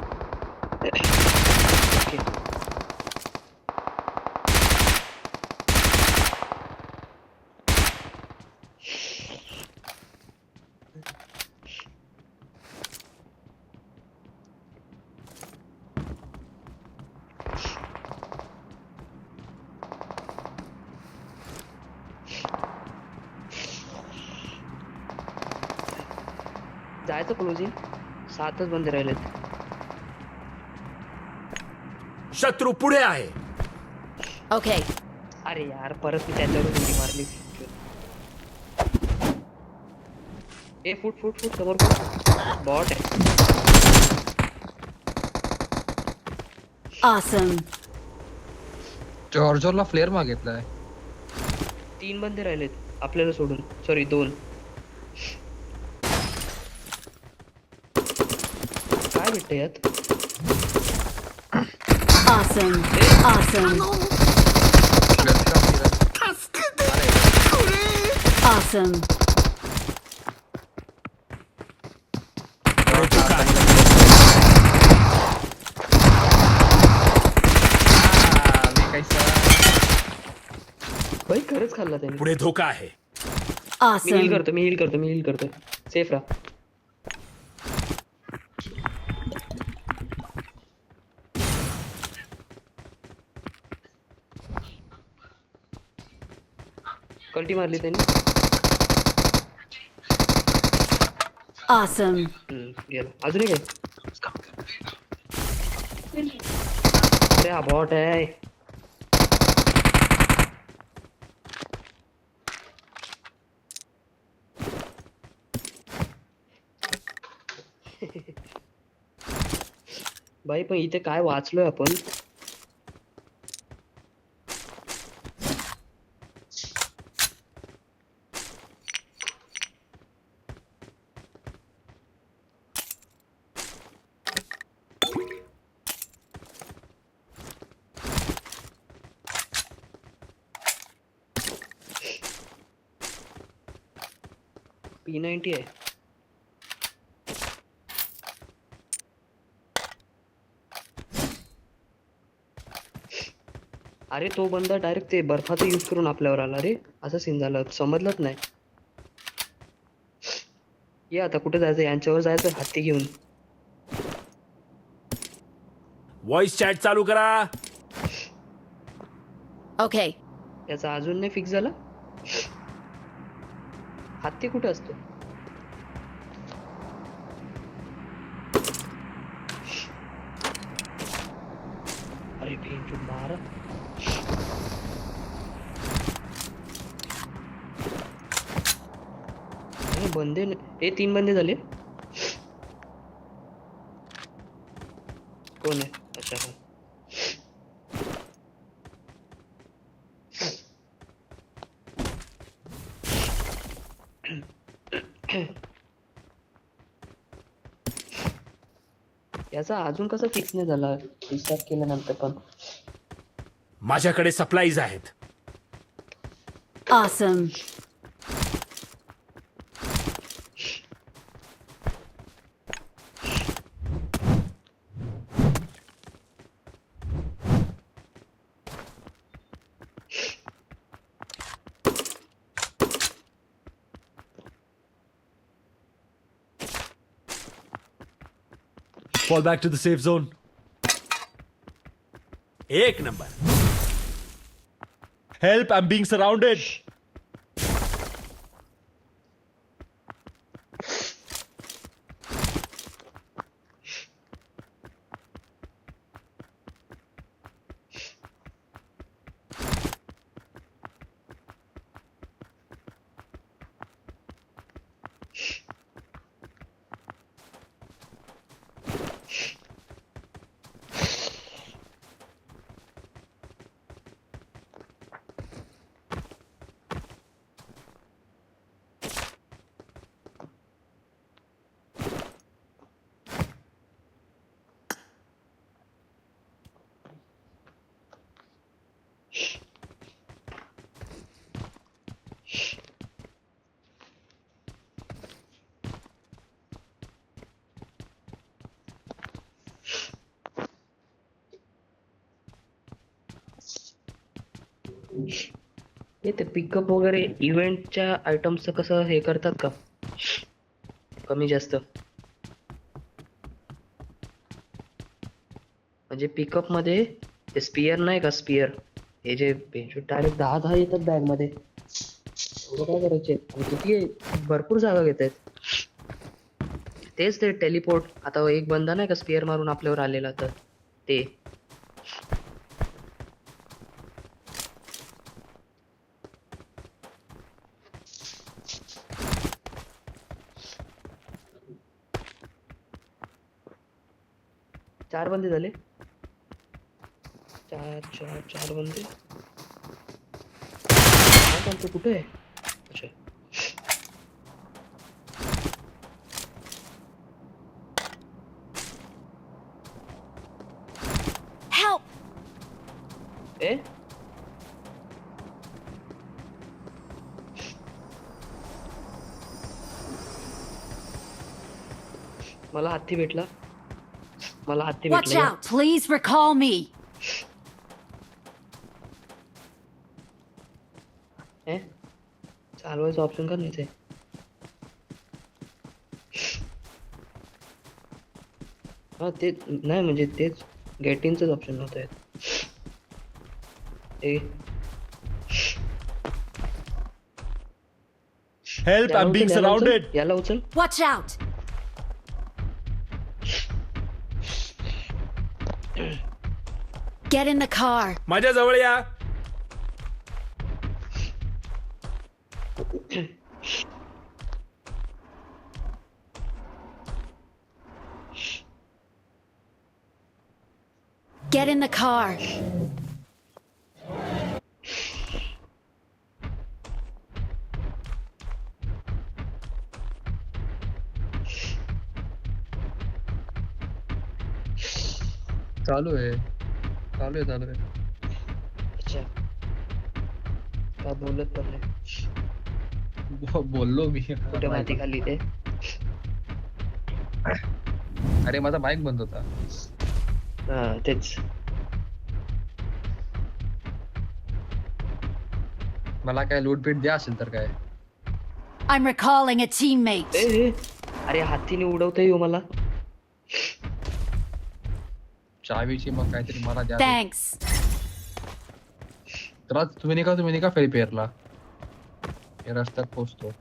जायचं क्लोजिंग 7च बंदे राहिलेत शत्रू पुढे आहे. Okay. अरे यार परत मी त्याच्यावर उडी मारली ए फुट फुट फुट समोर बॉट आहे Awesome. जॉर्जोला फ्लेअर मागितलाय. 3 बंदे राहिलेत आपल्याला सोडून सॉरी 2 काय भेटतं यात Awesome. Awesome. Awesome. पुढे धोका आहे. भाई खरंच खाल्ला त्याने पुढे धोका आहे. मी हील Awesome. करतो मी हील करतो मी हील करतो सेफ राहा कल्टी मारली त्यांनी. Awesome. गेला. अजून एक आहे. अरे हा बॉट आहे. बाई पण इथे काय वाचलोय आपण. P90 आहे. अरे तो बंदा डायरेक्ट ते बर्फाचा यूज करून आपल्यावर आला रे. असं सीन झालं, समजलंच नाही. ये आता कुठे जायचं, यांच्यावर जायचं हत्ती घेऊन. वॉइस चॅट चालू करा. Okay. याचा अजून नाही फिक्स झाला. हत्ती कुठे असतो. अरे भेंचूद मार. अरे बंदे हे 3 बंदे झाले. कोण आहे. अच्छा हा. याचा अजून कसं फिक्स नाही झाला रिस्टार्ट केल्यानंतर पण. माझ्याकडे सप्लाईज आहेत. Awesome. Fall back to the safe zone. एक number. Help, I'm being surrounded. हे ते पिकअप वगैरे इव्हेंटच्या आयटम्सचं कसं हे करतात का कमी जास्त. म्हणजे पिकअप मध्ये ते स्पियर नाही का, स्पियर हे जे डायरेक्ट 10 येतात बॅग मध्ये. एवढं काय करायचे आणि किती भरपूर जागा घेत आहेत. तेच ते टेलिपोर्ट. आता एक बंदा नाही का स्पियर मारून आपल्यावर आलेला, तर ते चार बंदे झाले. चार बंदे. काय सांगतो कुठे आहे. अच्छा Help! ए मला हत्ती भेटला. मला हत्ती Watch भेटला. out! Please recall me. ए चालवायचं ऑप्शन का नाही ते. हा ते नाही म्हणजे तेच गेटिंगच ऑप्शन नव्हतं यात. ए Help, I'm being surrounded. याला उचल. Watch out! Get in the car. माझ्या जवळ या. Get in the car. चालू आहे. अच्छा. काय बोलत पण नाही. बोललो मी. कुठे माती खाली ते. अरे माझा माईक बंद होता. हा तेच. मला काय लूट बीट द्या असेल तर काय. I'm recalling a teammate. ए, अरे हातीने उडवता येऊ मला. चावीची मग काहीतरी मला द्या. Thanks. तर तुम्ही नाही का फेरी पेरला या रस्त्यात पोहोचतो.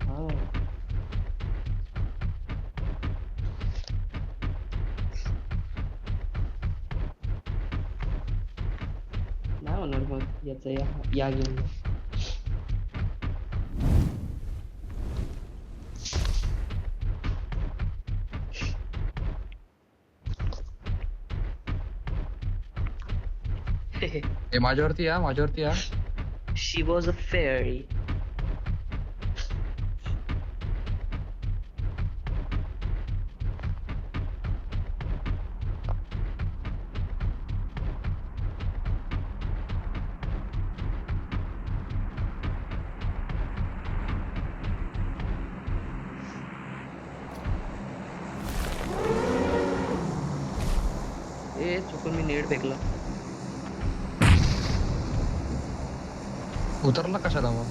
हा. नाही होणार मग याचं या घेऊन जा. ए माझ्यावरती या. She was a fairy. ए चुकून मी नेट फेकला. उतरला कशाला मग.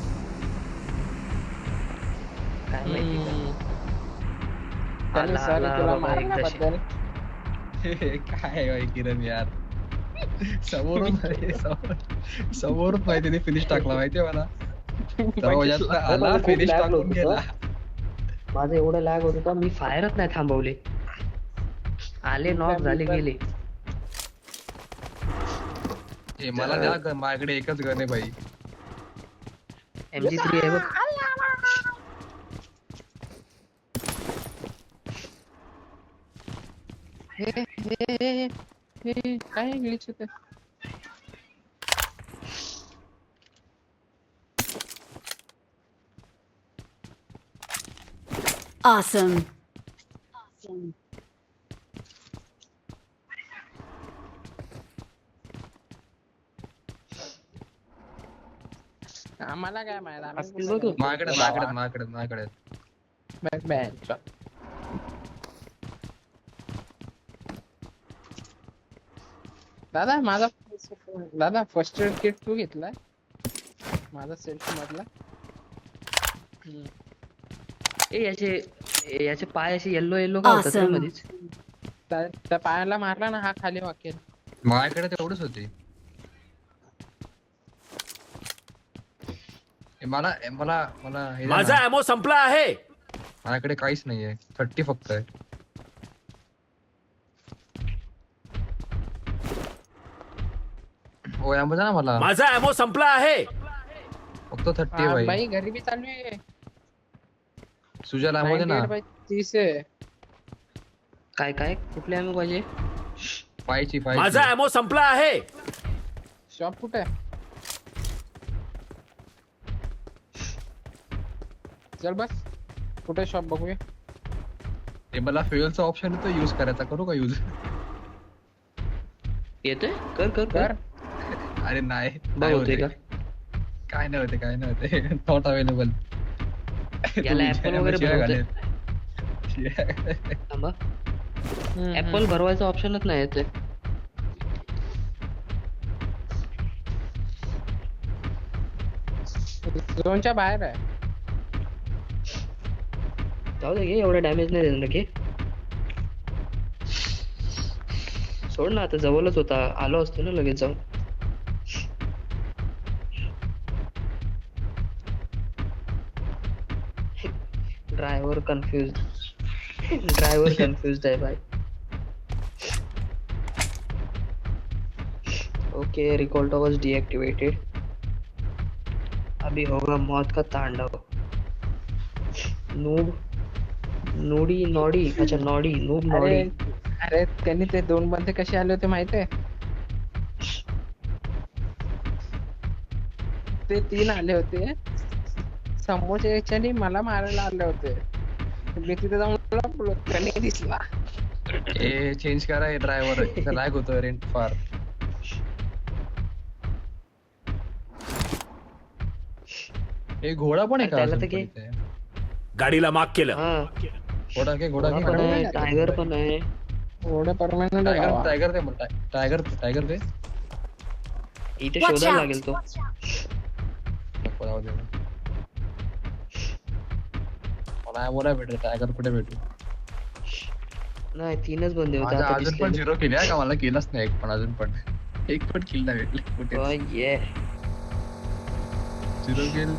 काय माहिती का? त्यांनी आला, सर आला तुला बाबा मारल्याबद्दल काय भाई किरण यार. समोरून माहिती फिनिश टाकला माहितीये मला. दरवाजातला आला फिनिश टाकून गेला. माझं एवढं लॅग होत होता मी फायरच नाही थांबवले. आले नॉक झाले गेले. ए मला द्या माझ्याकडे एकच गन आहे भाई. MG3 आहे बघ. हे काय ग्लिच होते. Awesome. आम्हाला काय माहित असतील बघ. माझ्याकडे दादा फर्स्ट एड किट तू घेतलाय माझा सेल्फ मधला. ए याचे पाय असे येल्लो का होतात रे Awesome. मध्येच. त्या पायाला मारला ना हा खाली वाकेल. माझ्याकडे तेवढंच होते. मला हे द्या माझा ना. ऍमो संपला आहे. माझ्याकडे काहीच नाहीये. 30 फक्त आहे. हो यामध्ये ना मला माझा ऍमो संपला आहे. फक्त 30 आहे भाई. भाई गरीबी चालू आहे. सुजल यामध्ये ना 30 आहे. काय कुठले आम्ही पाहिजे. पायची माझा ऍमो संपला आहे. शॉप कुठे आहे? चल बस कुठे शॉप बघूया. ते मला फ्युएलचा ऑप्शन येतो यूज करायचा. करू का यूज. येतोय कर. अरे नाही बघ होतोय का. काय नाही होते नॉट अवेलेबल. याला ऍपल वगैरे भरवते. थांबा ऍपल भरवायचा ऑप्शनच नाही येते. झोनच्या बाहेर आहे. जाऊ दे घे, एवढा डॅमेज नाही देणार की. सोड ना, आता जवळच होता, आलो असतो ना लगेच जाऊन. ड्रायव्हर कन्फ्युज आहे भाई. Okay, recall towers deactivated. अभी होगा मौत का तांडव. नूब नोडी, अच्छा नूब अरे नोडी. अरे त्यांनी ते 2 बंदे कसे आले होते माहितीये? ते 3 आले होते. समोरच्या याच्याने मला मारायला आले होते. मी तिथे जाऊन लपलो, त्यांनी दिसला. ए चेंज करा हे ड्रायव्हर, इथं लॅग होतोय रेंट फार. हे घोडा पण आहे का त्याला अजून तर पण घे. इथे? गाडीला माग केलं. हा, घोडा घे, घोडा घे. पण आहे, टायगर पण आहे. एवढं परमनंट आहे टायगर का? टायगर दे मला, टायगर दे. इथे Watch शोधायला out. लागेल तो. नको राहू दे. मला भेटत टायगर कुठे भेटू? नाही, 3च बंदे होते माझा आता अजून पण दिसले. 0 केली आहे का? मला केलंच नाही एक पण अजून पण. एक पण किल नाही भेटली कुठे. ये 0 किल.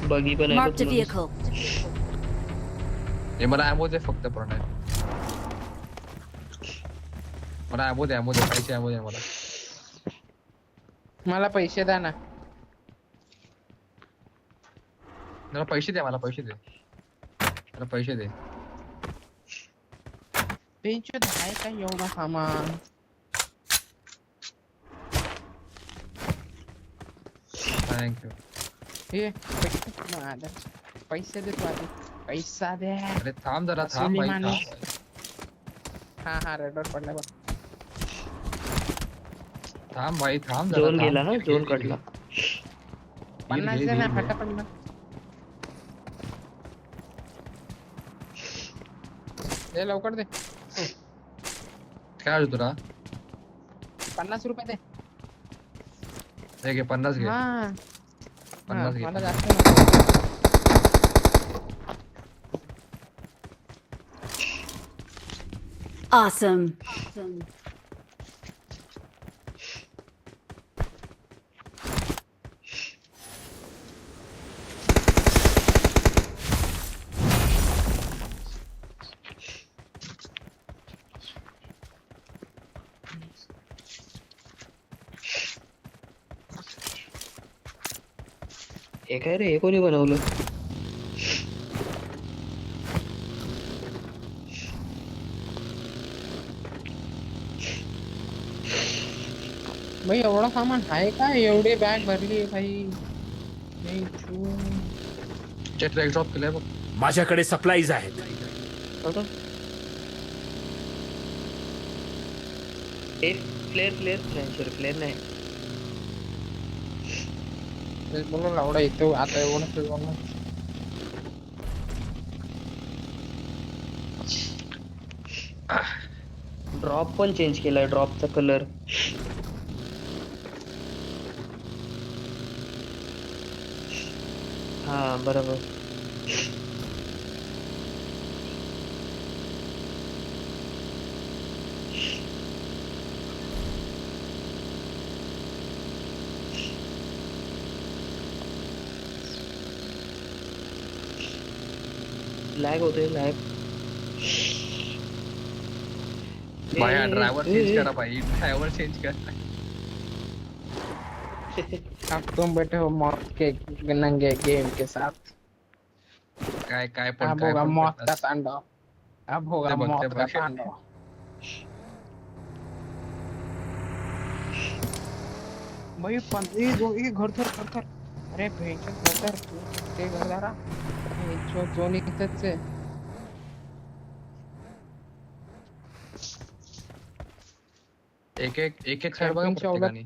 बगी पण आहे Marked a बघ vehicle. हे मला ammo दे फक्त प्रणय. मला ammo दे, पैसे ammo दे मला. मला पैसे द्या ना. मला पैसे दे. मला पैसे दे. पेंचो आहे का एवढा सामान? थँक्यू. हे पैसे दे तू आधी. पैसा दे. अरे थांब जरा, थांब असली भाई, माणूस. थांब. हा रेडवर पडला बघ. थांब भाई, थांब जरा. झोन थांब. गेला ना, झोन कटला. 50 दे ना फटाफट. दे लवकर दे. काय आलं तुला? 50 रुपये दे. हे घे 50 घे. हा 50 घे. मला जास्त नको. Awesome. हे काय रे, हे कोणी बनवलं? भाई एवढा सामान आहे का? एवढे बॅग भरली भाई. ट्रॅक ड्रॉप केलंय बघ. माझ्याकडे सप्लाईज आहेत. आता एक फ्लेअर नाही, सॉरी फ्लेअर नाही. बोलून लावडा येतो आता एवढं. ड्रॉप पण चेंज केलाय, ड्रॉपचा कलर. हा बरोबर. लॅग होतोय, लॅग. भाई ड्रायव्हर चेंज करा भाई, ड्रायव्हर चेंज कर. अब तुम बैठे हो मौत के नंगे गेम के साथ. काय अब पण होगा मौत का करतास. तांडव. अब होगा ते बघ, मौत ते का बघ. तांडव. भाई ये घर तर. अरे भेंचो घर तर. ते घर जरा. भेंचो जोन इथंच आहे. एक साइड बघा Camping च्या प्रत्येकाने.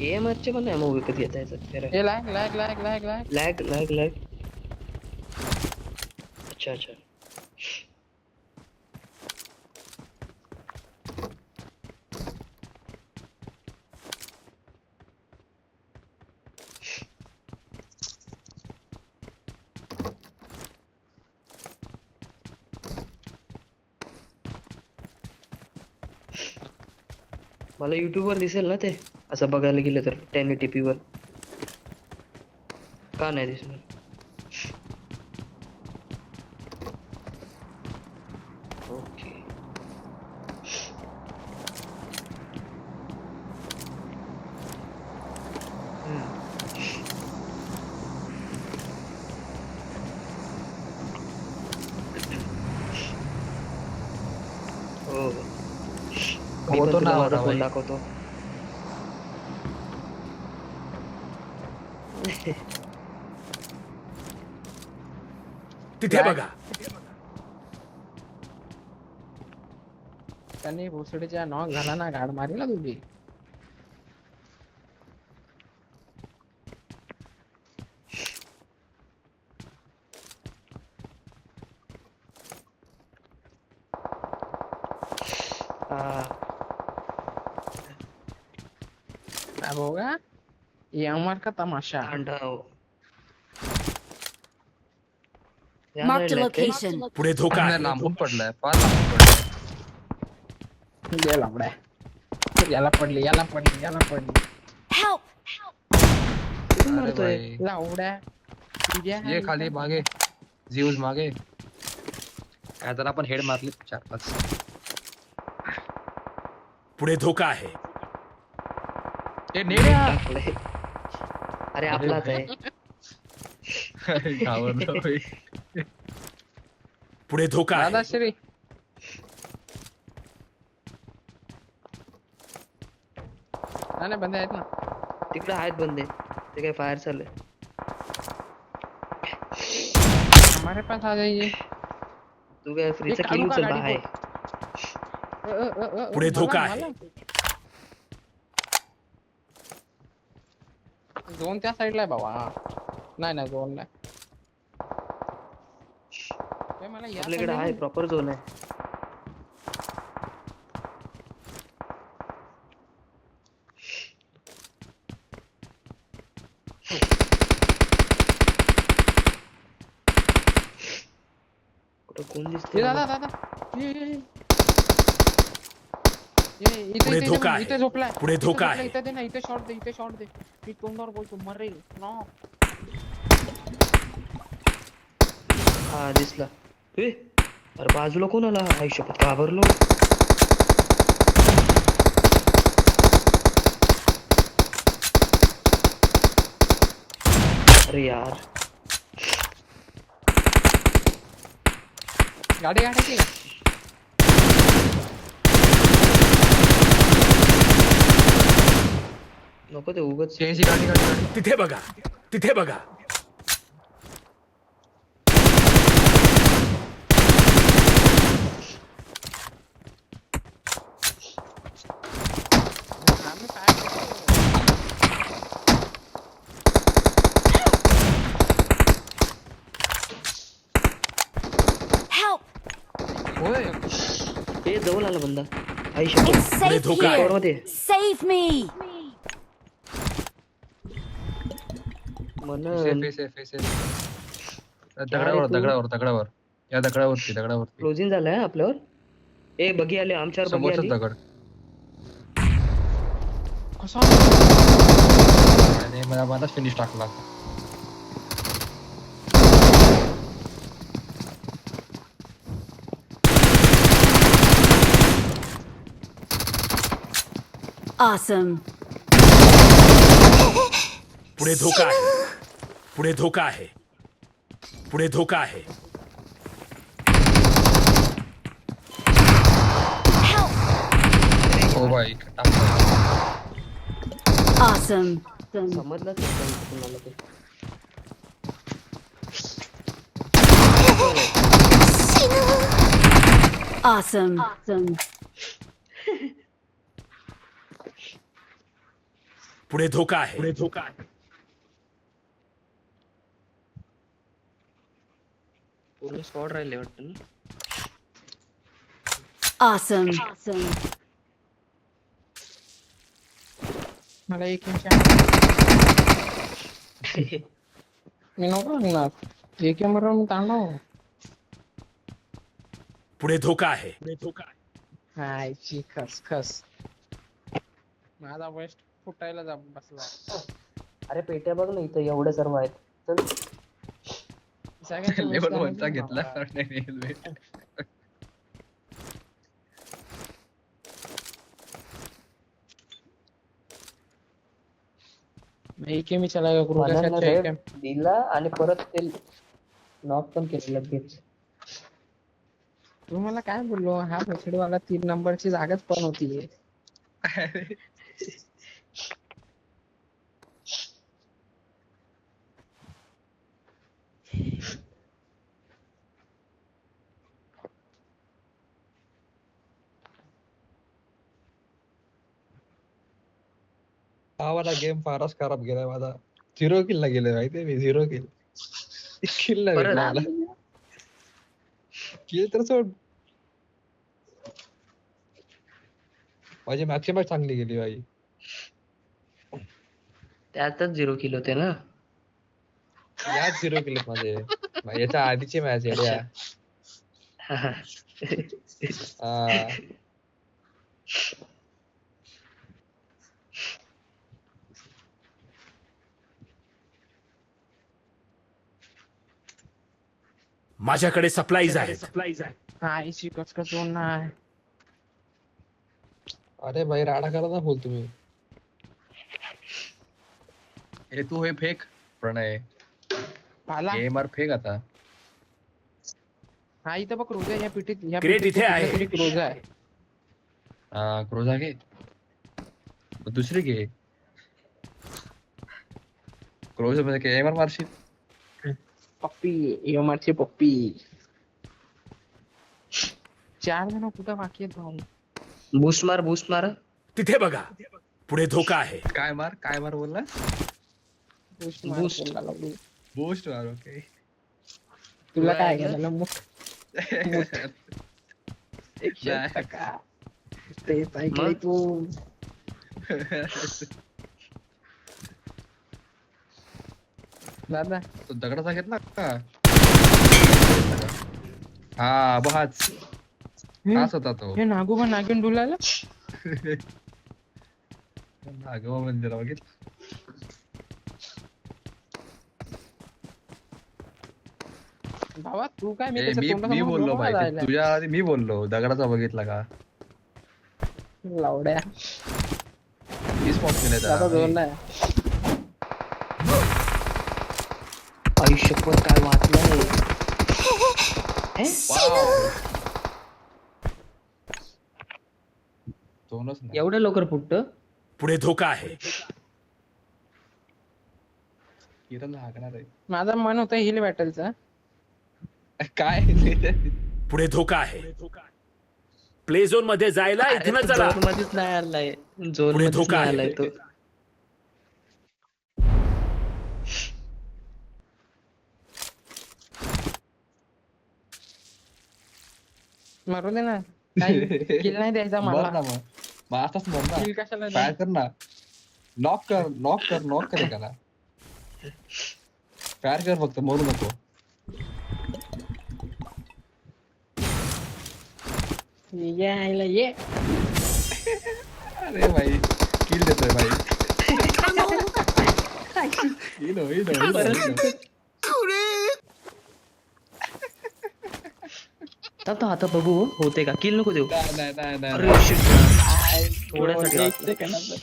AMR चे पण एमओ विकत घेता येतात. हे lag lag lag lag lag lag lag lag. अच्छा अच्छा. मला YouTube वर दिसेल ना ते, असं बघायला गेलं तर 1080p वर. का नाही दिसणार? ओके. हो हो. मी पण होतो तुला ना माझा आवडा फोन भाई. दाखवतो. तिथे बघा. त्यांनी भोसडीच्या नॉक झाला ना, गाड मारी ना तुझी. अब होगा ये अमर का तमाशा. अंडा हो. या Marked a साईडला आहेत काय? location. पुढे धोका नाही, आहे. लांबून पडलाय, फार लांबून पडलाय. दे लांबड्या. याला पडली याला पडली याला पडली. Help! कुठून अरे मारतोय? भाई, लावड्या तुझ्या ये खाली मागे, जीवज मागे. काय तर आपण हेड मारले 4-5. पुढे धोका आहे. हे नेड्या. टाकलंय. अरे आपलाच आहे. घाबरलो भाई. पुढे धोका आहे. दादाश्री नाही बंद आहेत ना. तिकडे आहेत बंदे. ते काय फायर चाललंय. हमारे पास आ जाइए. तू काय फ्रीचा ये किल काढू का उचल गाडी बाय. पुढे धोका आहे. झोन त्या साईडला आहे बाबा. नाही नाही झोन नाही. ए, मला या आपल्याकडे side ला आहे नाही. प्रॉपर झोन आहे. कुठं कोण ये दिसतंय दादा मला? दादा ये इथे पुढे इथे धोका इथे आहे. झोपलाय. पुढे इथे धोका झोपलाय, आहे. इथे दे ना, इथे शॉट दे, इथे शॉट दे. मी तोंडावर बोलतो मरेल नो. हा दिसला. ए, अरे बाजूला कोण आला? आयुष्यपत घाबरलो. अरे यार, गाडी गाडी नको ते उगच. चेंजची गाडी गाडी गाडी. तिथे बघा. तिथे बघा. आम्ही काय Help! होय. ए जवळ आला बंदा. आयुष्यपत It's safe धोका आहे. here! मध्ये Save me! मन सेफ सेफ सेफ. दगडावर दगडावर दगडावर. या दगडावरती दगडावरती. क्लोजिंग झालंय हा आपल्यावर. ए बघी आले आमच्यावर. बघी समोरच आली. दगड. कसा आणि मला फिनिश टाकला. Awesome. पुढे धोका आहे. पुढे धोका आहे. पुढे धोका आहे. Help! हो भाई टाकला. Awesome. समजलंच नाही कोणाला ते. Awesome. पुढे धोका आहे. पुढे धोका आहे. पूर्ण स्क्वॉड राहिले वाटतं ना. Awesome. मला एक इंच मी नको लागणार एक मी तांडव पुढे धोका आहे. पुढे धोका आहे. हायची खस खस माझा वेस्ट फुटायला जा बसला अरे पेट्या बघ ना इथं एवढे सर्व आहेत. चल सगळ्यांचा waste लेवल damage वनचा आहे घेतला बाबा. नाही, helmet. एक मी चला करू मला ना कशाचे रेड AKM? दिला आणि परत ते नॉक पण केलं लगेच. तुम्हाला काय बोललो हा वाला 3 नंबरची जागाच पण होती हा वाला गेम फारच खराब गेलाय माझा. 0 किल ला गेलोय माहितीये मी. 0 किल किल ला परत भेटला मला. किल तर सोड. माझी मॅक्सिमम चांगली गेली भाई. त्यातच 0 किलो होते ना. याच 0 किल माझे. याच्या आधीची मॅच आहे या. हा. माझ्याकडे सप्लाईज आहे. सप्लाईज आहे. आईची कचकच होऊन नाही अरे भाई राडा करा ना बोल तुम्ही. हे तू हे फेक प्रणय. पाला गेमर फेक आता. हा इथं बघ रोजा या पिटीत या Crate पिटीत इथे आहे. कुठेतरी एक रोजा आहे क्रोजा घे. मग दुसरी घे. क्रोजा मध्ये काय एमआर मारशील. पप्पी एमआरची पप्पी 4 जण कुठं बाकी आहेत भाऊ बूस्ट मार. तिथे बघा. पुढे धोका आहे. काय मार बोलला. Boost Boost. मार बोलला लागलो. बूस्ट मार. ओके. तुला काय तुला झालं मग 100% तेच ऐकलंय मग? तू दादा तो दगडाचा घेतला का. हा बहाच हाच होता तो. हे नागोबा नागिन डुलाला नागोबा मंदिरा बघितलं. भावा तू काय मी ए, त्याच्या मी तोंडासमोर बोललो नको भाई जायला. तुझ्या आधी मी बोललो दगडाचा बघितला का. लावड्या मी स्पॉट केले दादा दोन नाही आयुष्यभर काय वाचलंय. दोनच नाही. एवढं लवकर फुटतं. पुढे धोका आहे. किरण हाकणार आहे. माझं मन होतं हिल बॅटलचा काय पुढे धोका आहे. प्ले झोन मध्ये जायला इथनं चला. झोन मध्येच नाही आलाय. झोन पुढे मध्येच धोका नाही आहे. आलाय तो. मारू दे ना किल नाही द्यायचा मर मला ना मग आताच मर ना. किल कशाला काय द्यायचं? कर ना. नॉक कर एकाला. प्यार कर फक्त मरू नको. ये आईला ये अरे भाई किल देतोय भाई. इनो. तो आता बघू होते का. किल नको देऊ. नाही अरे shit. थोड्यासाठी एक वाचलं. सेकंदाचं.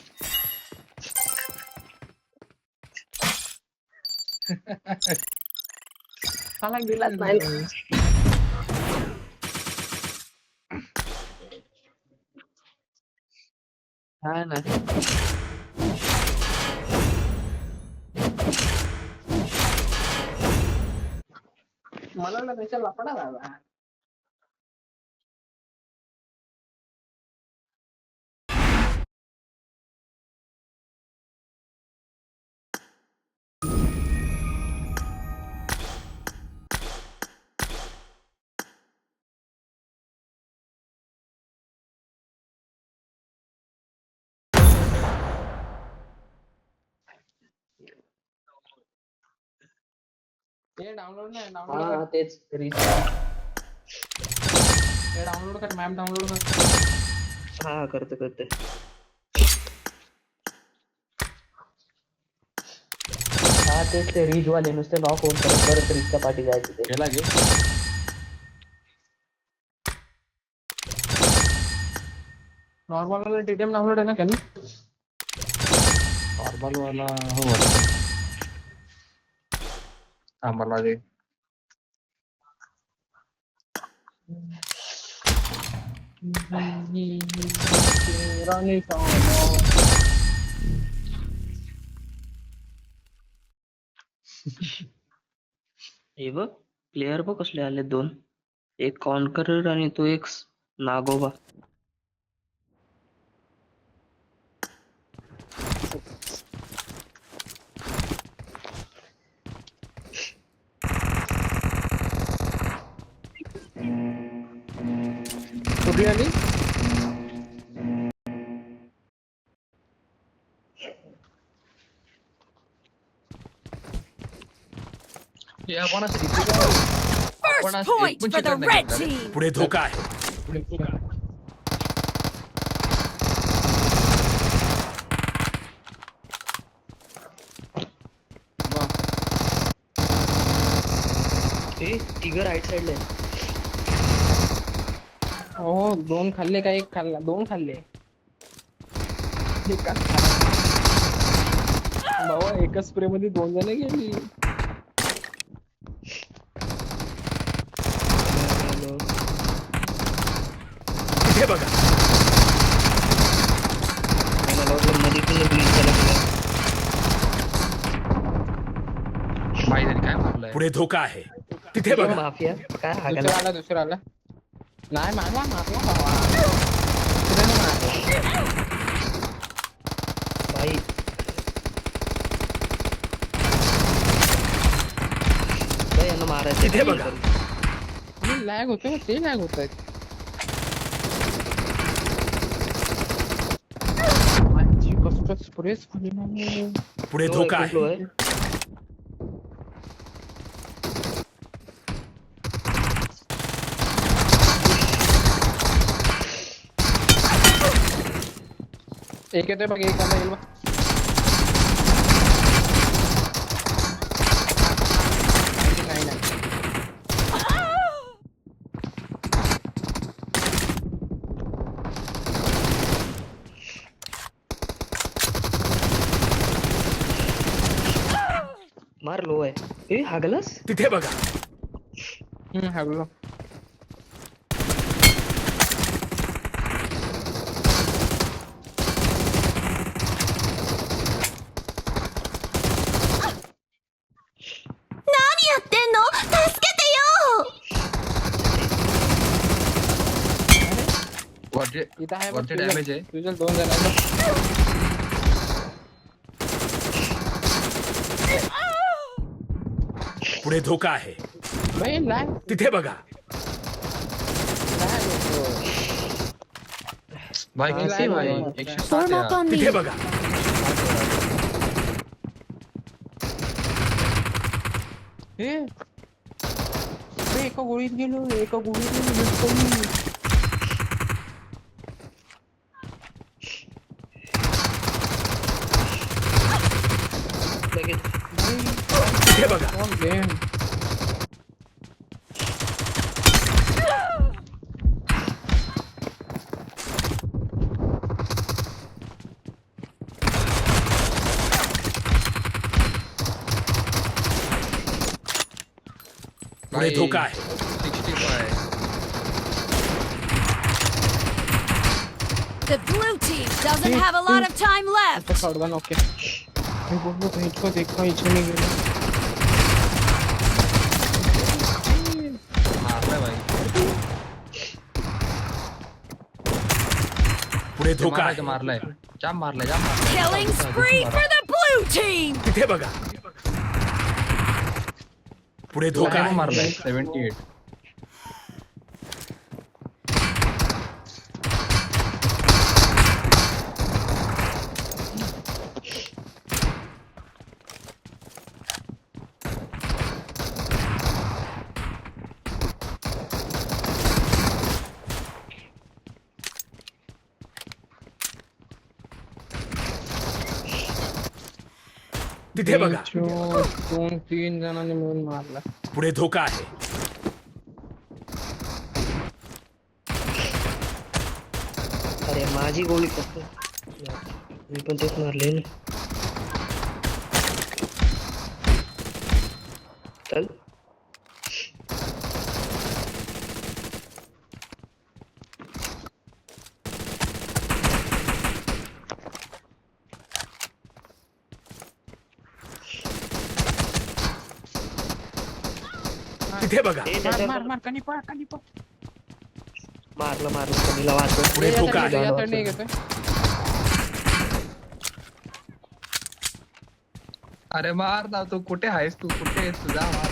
मला गेलाच नाही हा ना. मला त्याच्या लपडा झाला ते डाउनलोड नाही हा डाउनलोड हा, तेच रीच. ते डाउनलोड कर मॅप डाउनलोड कर. हा करते करते. हा तेच ते रीच वाले नुसते नॉक होऊन परत परत रीचच्या पाठी जायचं ते. गेला गे नॉर्मल वाला टीटीएम डाउनलोड आहे ना कॅन. नॉर्मल वाला हो वाटतं. आम्हाला दे. राणी सावला. हे बघ प्लेयर बघ कसले आले दोन. एक कॉन्करर आणि तो एक नागोबा. कुठली आली. हे आपण असं इथे काय- आपण First असं point एक पण for the शिकार नाही red घेतला रे. team. पुढे धोका आहे. ए तिघ राईट साइडला आहे. हो दोन खाल्ले का एक खाल्ला दोन खाल्ले. एकाच खाल्ला. बाबा एकाच स्प्रे मध्ये दोन जण गेली. तिथे बघा. मला वाटलं मध्ये पण glitch झाला तुला. माहिती काय मारलंय पुढे धोका आहे. तिथे बघा. माफिया काय दुसरा हागला. आला दुसरा आला. नाही मारला मारला बाबा. दुसऱ्याने मारला. भाई काय यांना मारायचं. तिथे बघा. लॅग होतोय ते लॅग होत आहेत. माझी कसं स्प्रेस खाली नाही. पुढे धोका आहे. आहे. एक येतोय बघ एक आला येईल बघ. नाही नाही. मार लो आहे. ए हागलास. तिथे बघा. हागलो. वरचे इथं आहे बघ वरचे तुझं. डॅमेज आहे. तुझं दोन जणांचं. पुढे धोका आहे. भाई लॅग तिथे बघा. लॅग होतो. भाई हा, किती नाही, भाई नाही. 160 Form आहे up on तिथे me. बघा. हे एका गोळीत गेलो एका गोळीत गेलो. लगेच. तिथे बघा. गेम पुढे धोका आहे. 65. The blue team doesn't have a lot of time left. Shotgun okay. मी बोललो का इतकं देखा इच्छा नाही गेलो. मारलाय भाई. पुढे धोका मारलाय आहे. मारलाय. जाम मारलाय जाम मारलाय. Killing spree for the blue team. तिथे बघा. पुढे धोका काय आहे. मारलाय 78. तिथे बघा. दोन तीन जणांनी मिळून मारला. पुढे धोका आहे. अरे माझी गोळी फक्त मी पण तेच मारले ना. चल तिथे बघा. ए, मार त्याच्यावर मार मार कनी पळ मारलं कमीला वाचव. पुढे धोका आहे. याकडे घेतोय. अरे मार ना, तू कुठे आहेस? तू कुठे आहेस? तुझा मार.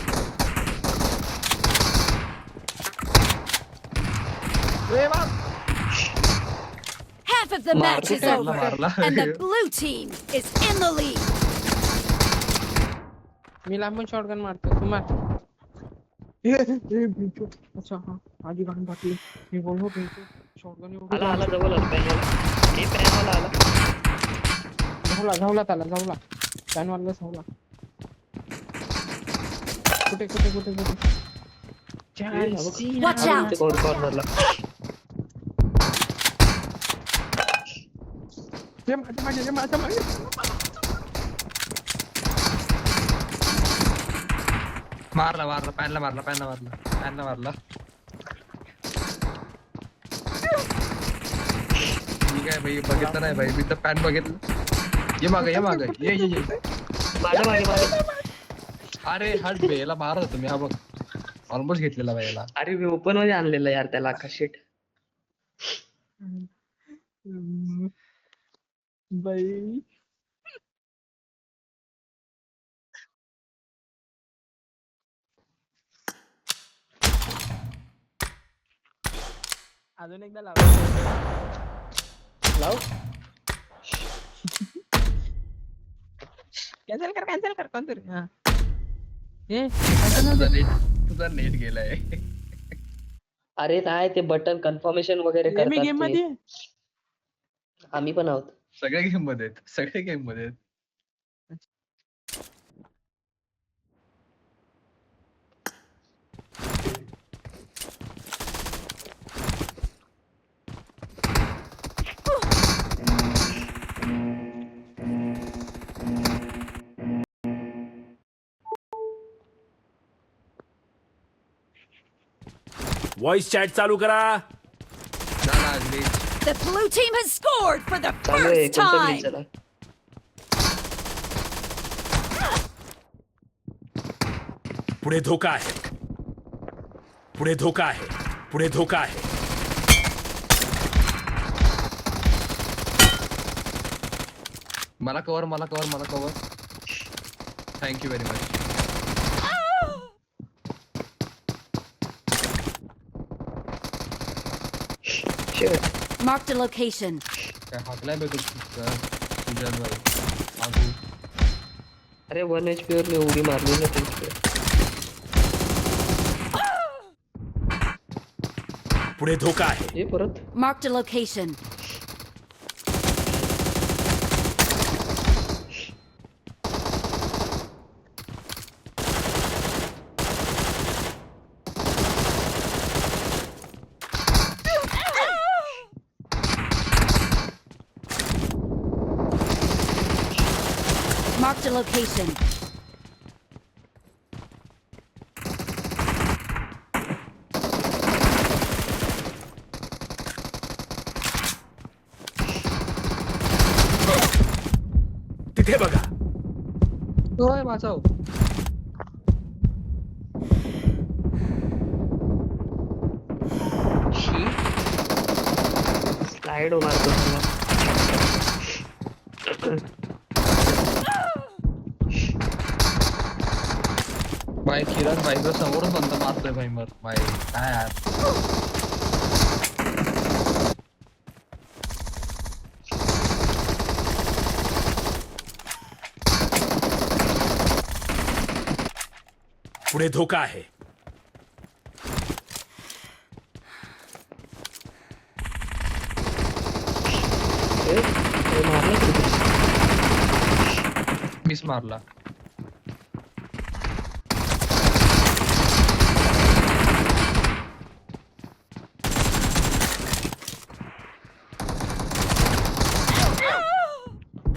Half of the match is Marla, over, Marla. and the blue team is in the lead. मी लांबून शॉटगन मारतो. तू मार. भिंचू. अच्छा हा आधी गाण बाटली. मी बोललो भिंचू शॉटगन आला आला जवळ आला पॅन वाला. ए पॅन वाला आला. झावला त्याला पॅन वाला झावला. कुठे कुठे कुठे कुठे Watch out! ते कॉर्नरला. माझ्या मागे मारला पॅनला मारला. मी काय भाई बघितलं नाही भाई, मी तर पॅन बघितलं. ये मागे ये. माझ्या मागे. अरे हट बे, याला मारत होतो मी. हा बघ ऑलमोस्ट घेतलेला भाई याला. अरे मी ओपन मध्ये आणलेलं यार त्याला. का शिट. बाई अजून एकदा लाव. कॅन्सल कर कोणतरी. हा ए तुझा नेट गेलाय. अरे काय ते बटन कन्फर्मेशन वगैरे मी करतात गेम ते. मध्ये आम्ही पण आहोत. सगळे गेम मध्ये आहेत. व्हॉइस चॅट चालू करा. झाला अगदी. The blue team has scored for the चालू आहे first कोणतं time. चला. पुढे धोका आहे. पुढे धोका आहे. पुढे धोका आहे. मला cover. Thank you very much. Shit. Marked a location. काय हाकलाय बे तुझ्यावर आगू. अरे 1 HP वर मी उडी मारली ना तुमची. पुढे धोका आहे. हे परत Marked a location. Marked a location. तिथे बघा. होय वाचव. स्लाइड होणार तो तुला. बाय किरण बाईक समोरच बंद मारतोय भाई. मर बाय काय यार. पुढे धोका आहे. हे मारलं तू. मिस मारला.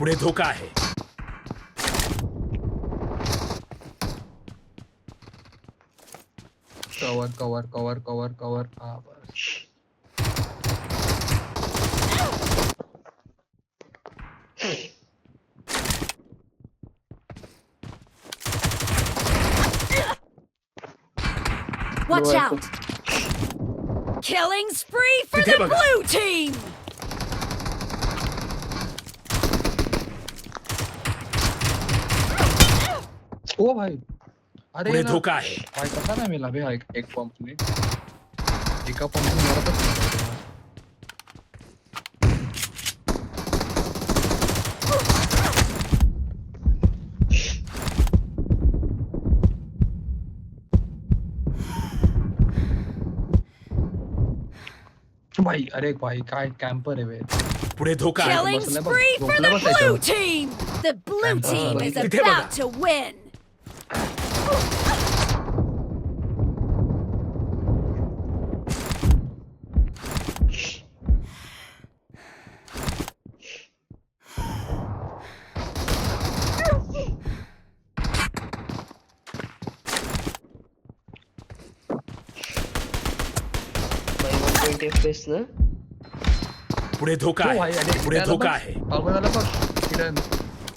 पुढे धोका आहे. Cover cover cover cover cover हा बस. Watch Lord. out! Killing spree for Tiथे the बघा. blue team! ओ भाई अरे पुढे ना. धोका आहे. भाई कसा नाही मिला बे हा एक पंपने एका पंपने मरतच नाही. भाई अरे भाई काय कॅम्पर आहे बे. पुढे धोका आहे. Killing बसल्या बघ, spree for झोपल्या the बसायचं. blue team! The blue Time team pass. is Tiथे बघा. about to win! बाई 120 FPS ना. पुढे धोका ओ भाई आहे. अरे पुढे त्याला धोका बघ. आहे. पागल झाला बघ. किरण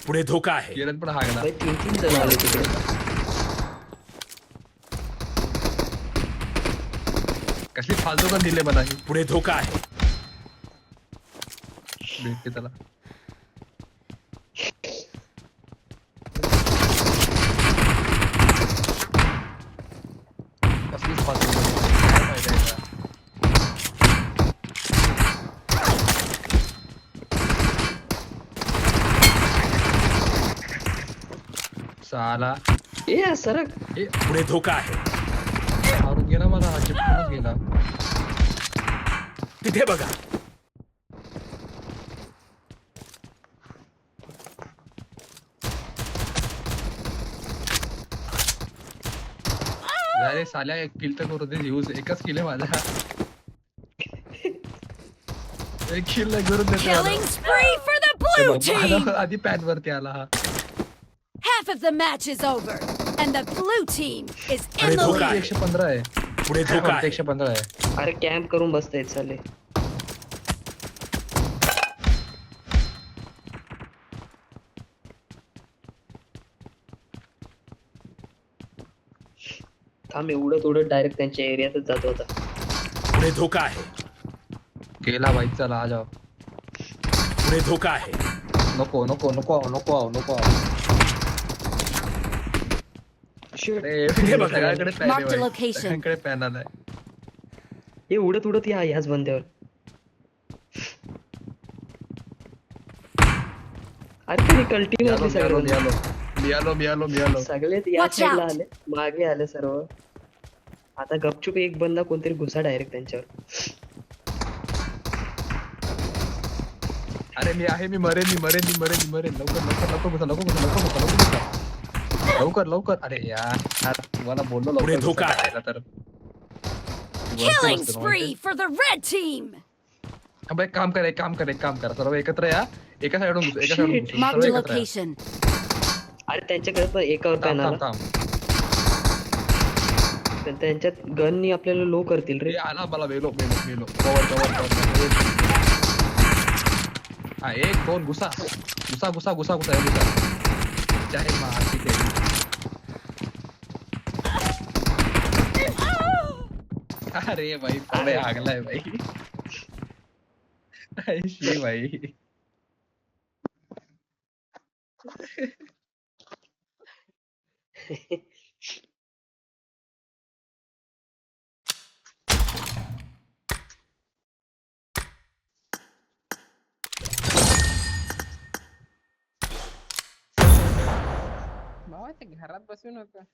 पुढे धोका आहे. किरण पण हागला. बाई 3 जण आले तिकडे. कसली फालतू पण दिले मला ही. पुढे धोका आहे. भेटते त्याला. कसलीच फालतू दिली. काय फायदा याचा? साला ए सरक. ए पुढे धोका आहे. मारून गेला मला हा चिपकूनच गेला. तिथे बघा. अरे साल्या एक किल तर करू दे. यूज एकच किल आहे माझा. एक किल नाही करून देते मला. Killing spree for the A blue बाबा, team! आधी पॅन वरती आला हा. Half of the match is over, and the blue team is in अरे the धोका lead. आहे. 115 आहे. पुढे धोका आहे. 115 आहे. अरे कॅम्प करून बसतायत चाले. थांब एवढं थोडं डायरेक्ट त्यांच्या एरियातच जात होता. पुढे धोका आहे. गेला भाई चला आ जाओ. पुढे धोका आहे. नको नको नको नको नको. अरे, तिथे बघा. सगळ्यांकडे पॅन Mark the आहे भाई. location. सगळ्यांकडे पॅन आलाय. हे उडत उडत या ह्याच बंद्यावर. अरे तरी कल्टी मियालो मारली मियालो सगळं. मियालो मियालो मियालो. सगळेच या Watch साईडला out. आले. मागे आले सर्व. आता गपचूप एक बंदा कोणतरी घुसा डायरेक्ट त्यांच्यावर. अरे मी आहे. मी मरेन मी मरेन मी मरेन मी मरेन. लवकर लवकर नको घुसा नको घुसा नको घुसा नको घुसा. लवकर लवकर. अरे यार तुम्हाला बोललो पुढे लवकर धोका घुसा आहे. खायला तर. Killing वरती बसतो ना spree for the red team! हा भाई काम करा एक काम करा एक काम करा सर्व एकत्र या. एका साईडून घुसू एका साईडून घुसू. Mark सर्व the एकत्र या. location. अरे त्यांच्याकडे पण एकावर थांब पॅन थांब आला. थांब. तर त्यांच्यात गननी आपल्याला लो करतील रे. ए आला मला मेलो मेलो मेलो. Cover cover cover. हा एक दोन घुसा घुसा घुसा घुसा घुसा हे घुसा. जय माती तेरी. अरे भाई पुढे आगलाय भाई. शी भाई. बाबा ते घरात बसून होतं.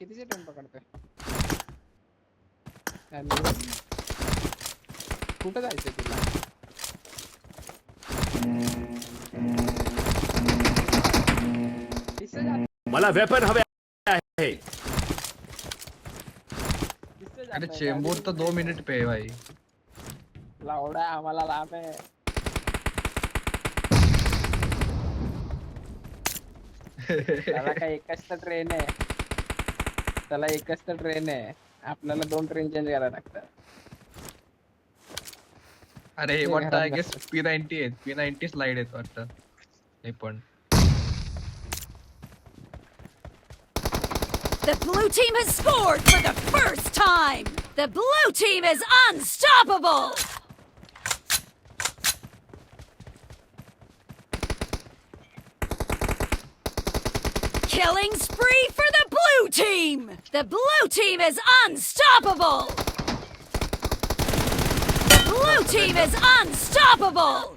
कितीचे टेम्पो काढतोय? हॅलो कुठं जायचंय तुला? किससे जा- मला वेपन हवे आहे. किससे जाता अरे है चेंबूर गाड़ी? तो 2 मिनिट पे है भाई. लावडा आम्हाला लाभ आहे. त्याला काय एकच तर ट्रेन आहे. त्याला एकच तर ट्रेन आहे. आपल्याला 2 ट्रेन चेंज करायला लागतात. अरे हे ते वाटतं घरात आय गेस बसतात. P90 आहेत. P90 स्लाइड आहेत वाटतं. हे पण. The blue team has scored for the first time. The blue team is unstoppable. Killing spree for the blue team. The blue team is unstoppable. The blue team is unstoppable.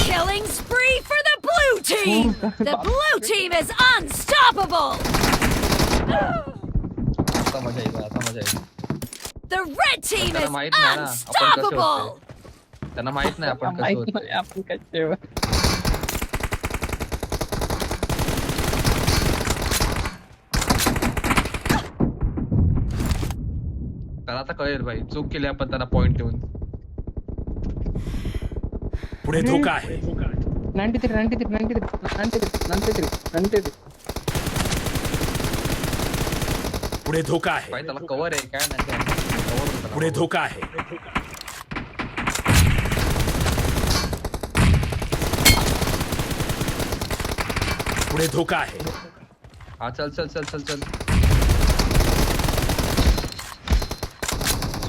Killing spree for the blue team. The blue team is unstoppable. आता मजा येईल, आता मजा येईल. The red team त्यांना is माहित नाही ना, आपण कसे unstoppable. होते. त्यांना माहित नाही आपण कसं माहित होते. नाही आपण काय ठेव. त्याला आता कळेल भाई, चूक केली आपण त्यांना पॉइंट देऊन. पुढे धोका आहे. 93. पुढे धोका आहे. भाई त्याला कव्हर आहे काय नाही cover होतं त्याला. पुढे धोका आहे. पुढे धोका आहे. हा चल चल चल चल चल.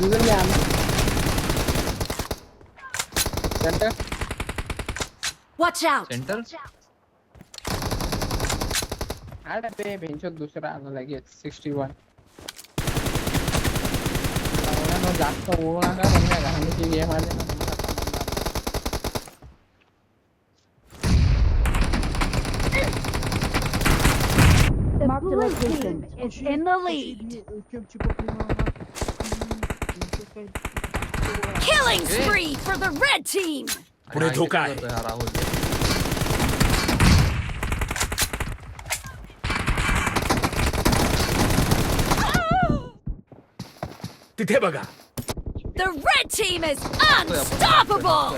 Susan ma'am. Center. Watch out. Centre आड पे भेंचो दुसरा आला लगेच 61. लावण्यानं जास्त ओळू नका म्हणजे घाणीची गेम आली ना. The blue team is in the lead. Killing spree for the red team. पुढे धोका आहे. राहुल. तिथे बघा. The red team is unstoppable.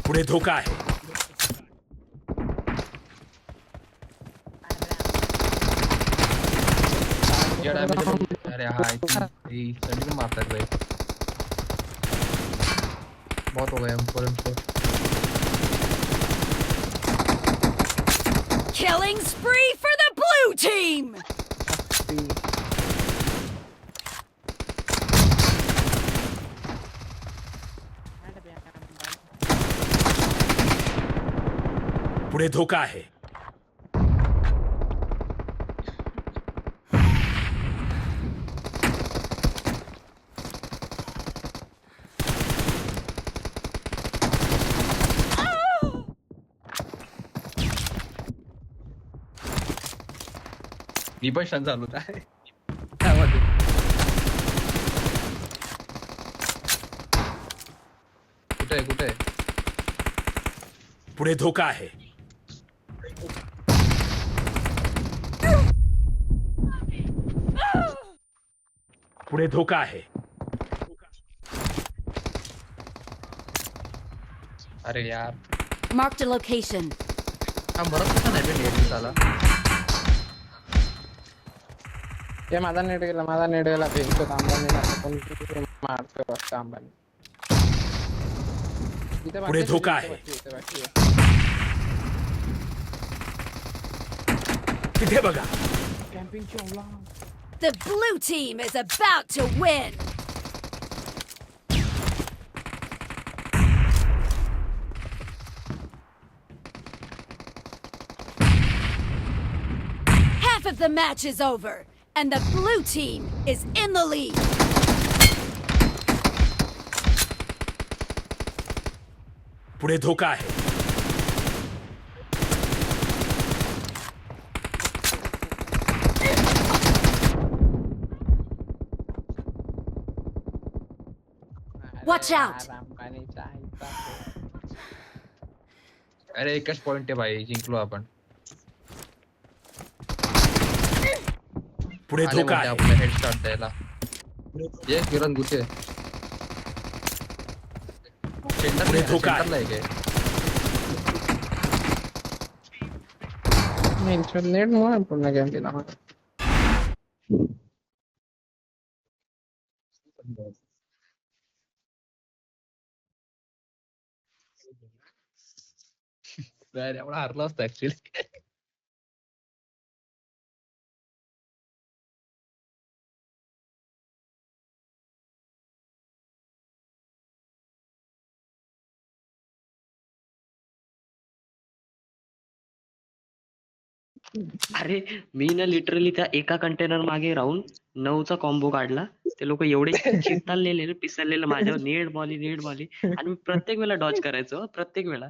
पुढे धोका आहे. या डॅमेज. अरे हा ही सभी को मारता है भाई. बहुत हो गया M4 M4. Killing spree for the blue team. पुढे धोका आहे. मी पण क्षण चालू होता त्यामध्ये. कुठे आहे कुठे आहे? पुढे धोका आहे. पुढे धोका आहे. अरे यार Marked a location. हा बरं कसं नाही भेटली आला. ते माझा नेट गेला भेंचो तांबानीला पण मारतो वाटतं अंबानी. इथे पुढे बाकी धोका आहे, आहे. इथे बाकी आहे. तिथे बघा. कॅम्पिंगची ओला. The blue team is about to win. of the match is over, and the blue team is in the lead. पुढे धोका आहे. Watch out. रामपाणीच्या आईचा. अरे एकच पॉइंट आहे भाई, जिंकलो आपण. पुढे आले धोका मोठे आहे. आपल्या हेड स्टार्ट द्यायला. ये किरण गुचे पुढे धोका आहे. सेंटरला आहे काय? इंटरनेट मुळे पूर्ण गेम दिला मला. नाही रे, आपण हारलो असतो ऍक्च्युली. अरे मी ना लिटरली त्या एका कंटेनर मागे राहून 9चा कॉम्बो काढला. ते लोक एवढे चिताळलेले पिसरलेलं माझ्यावर नेट बॉली आणि मी प्रत्येक वेळेला डॉज करायचो, प्रत्येक वेळा.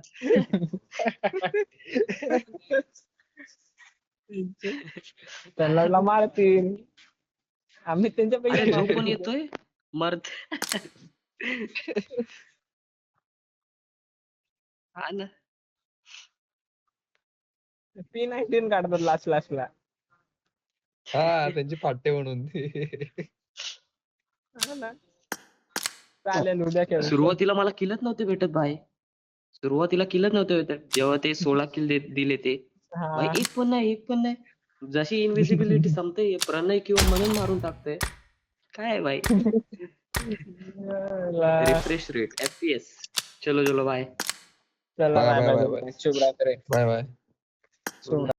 त्यांना मारतील. आम्ही अरे त्यांच्यापैकी जो कोण येतोय मर्द. हा ना. P19 काढतात लास्टला. हा त्यांची फाटे म्हणून. हा ना. चालेल उद्या खेळू. सुरुवातीला मला किलच नव्हते भेटत भाई. सुरुवातीला किलच नव्हते भेटत. जेव्हा ते 16 किल दिले ते. भाई हा. एक पण नाही. जशी इनविजिबिलिटी संपते प्रणय किंवा म्हणून मारून टाकतोय. काय आहे भाई. Refresh rate FPS. चलो बाय. चला bye, bye bye, bye. Bye. शुभरात्री. Bye bye. शुभ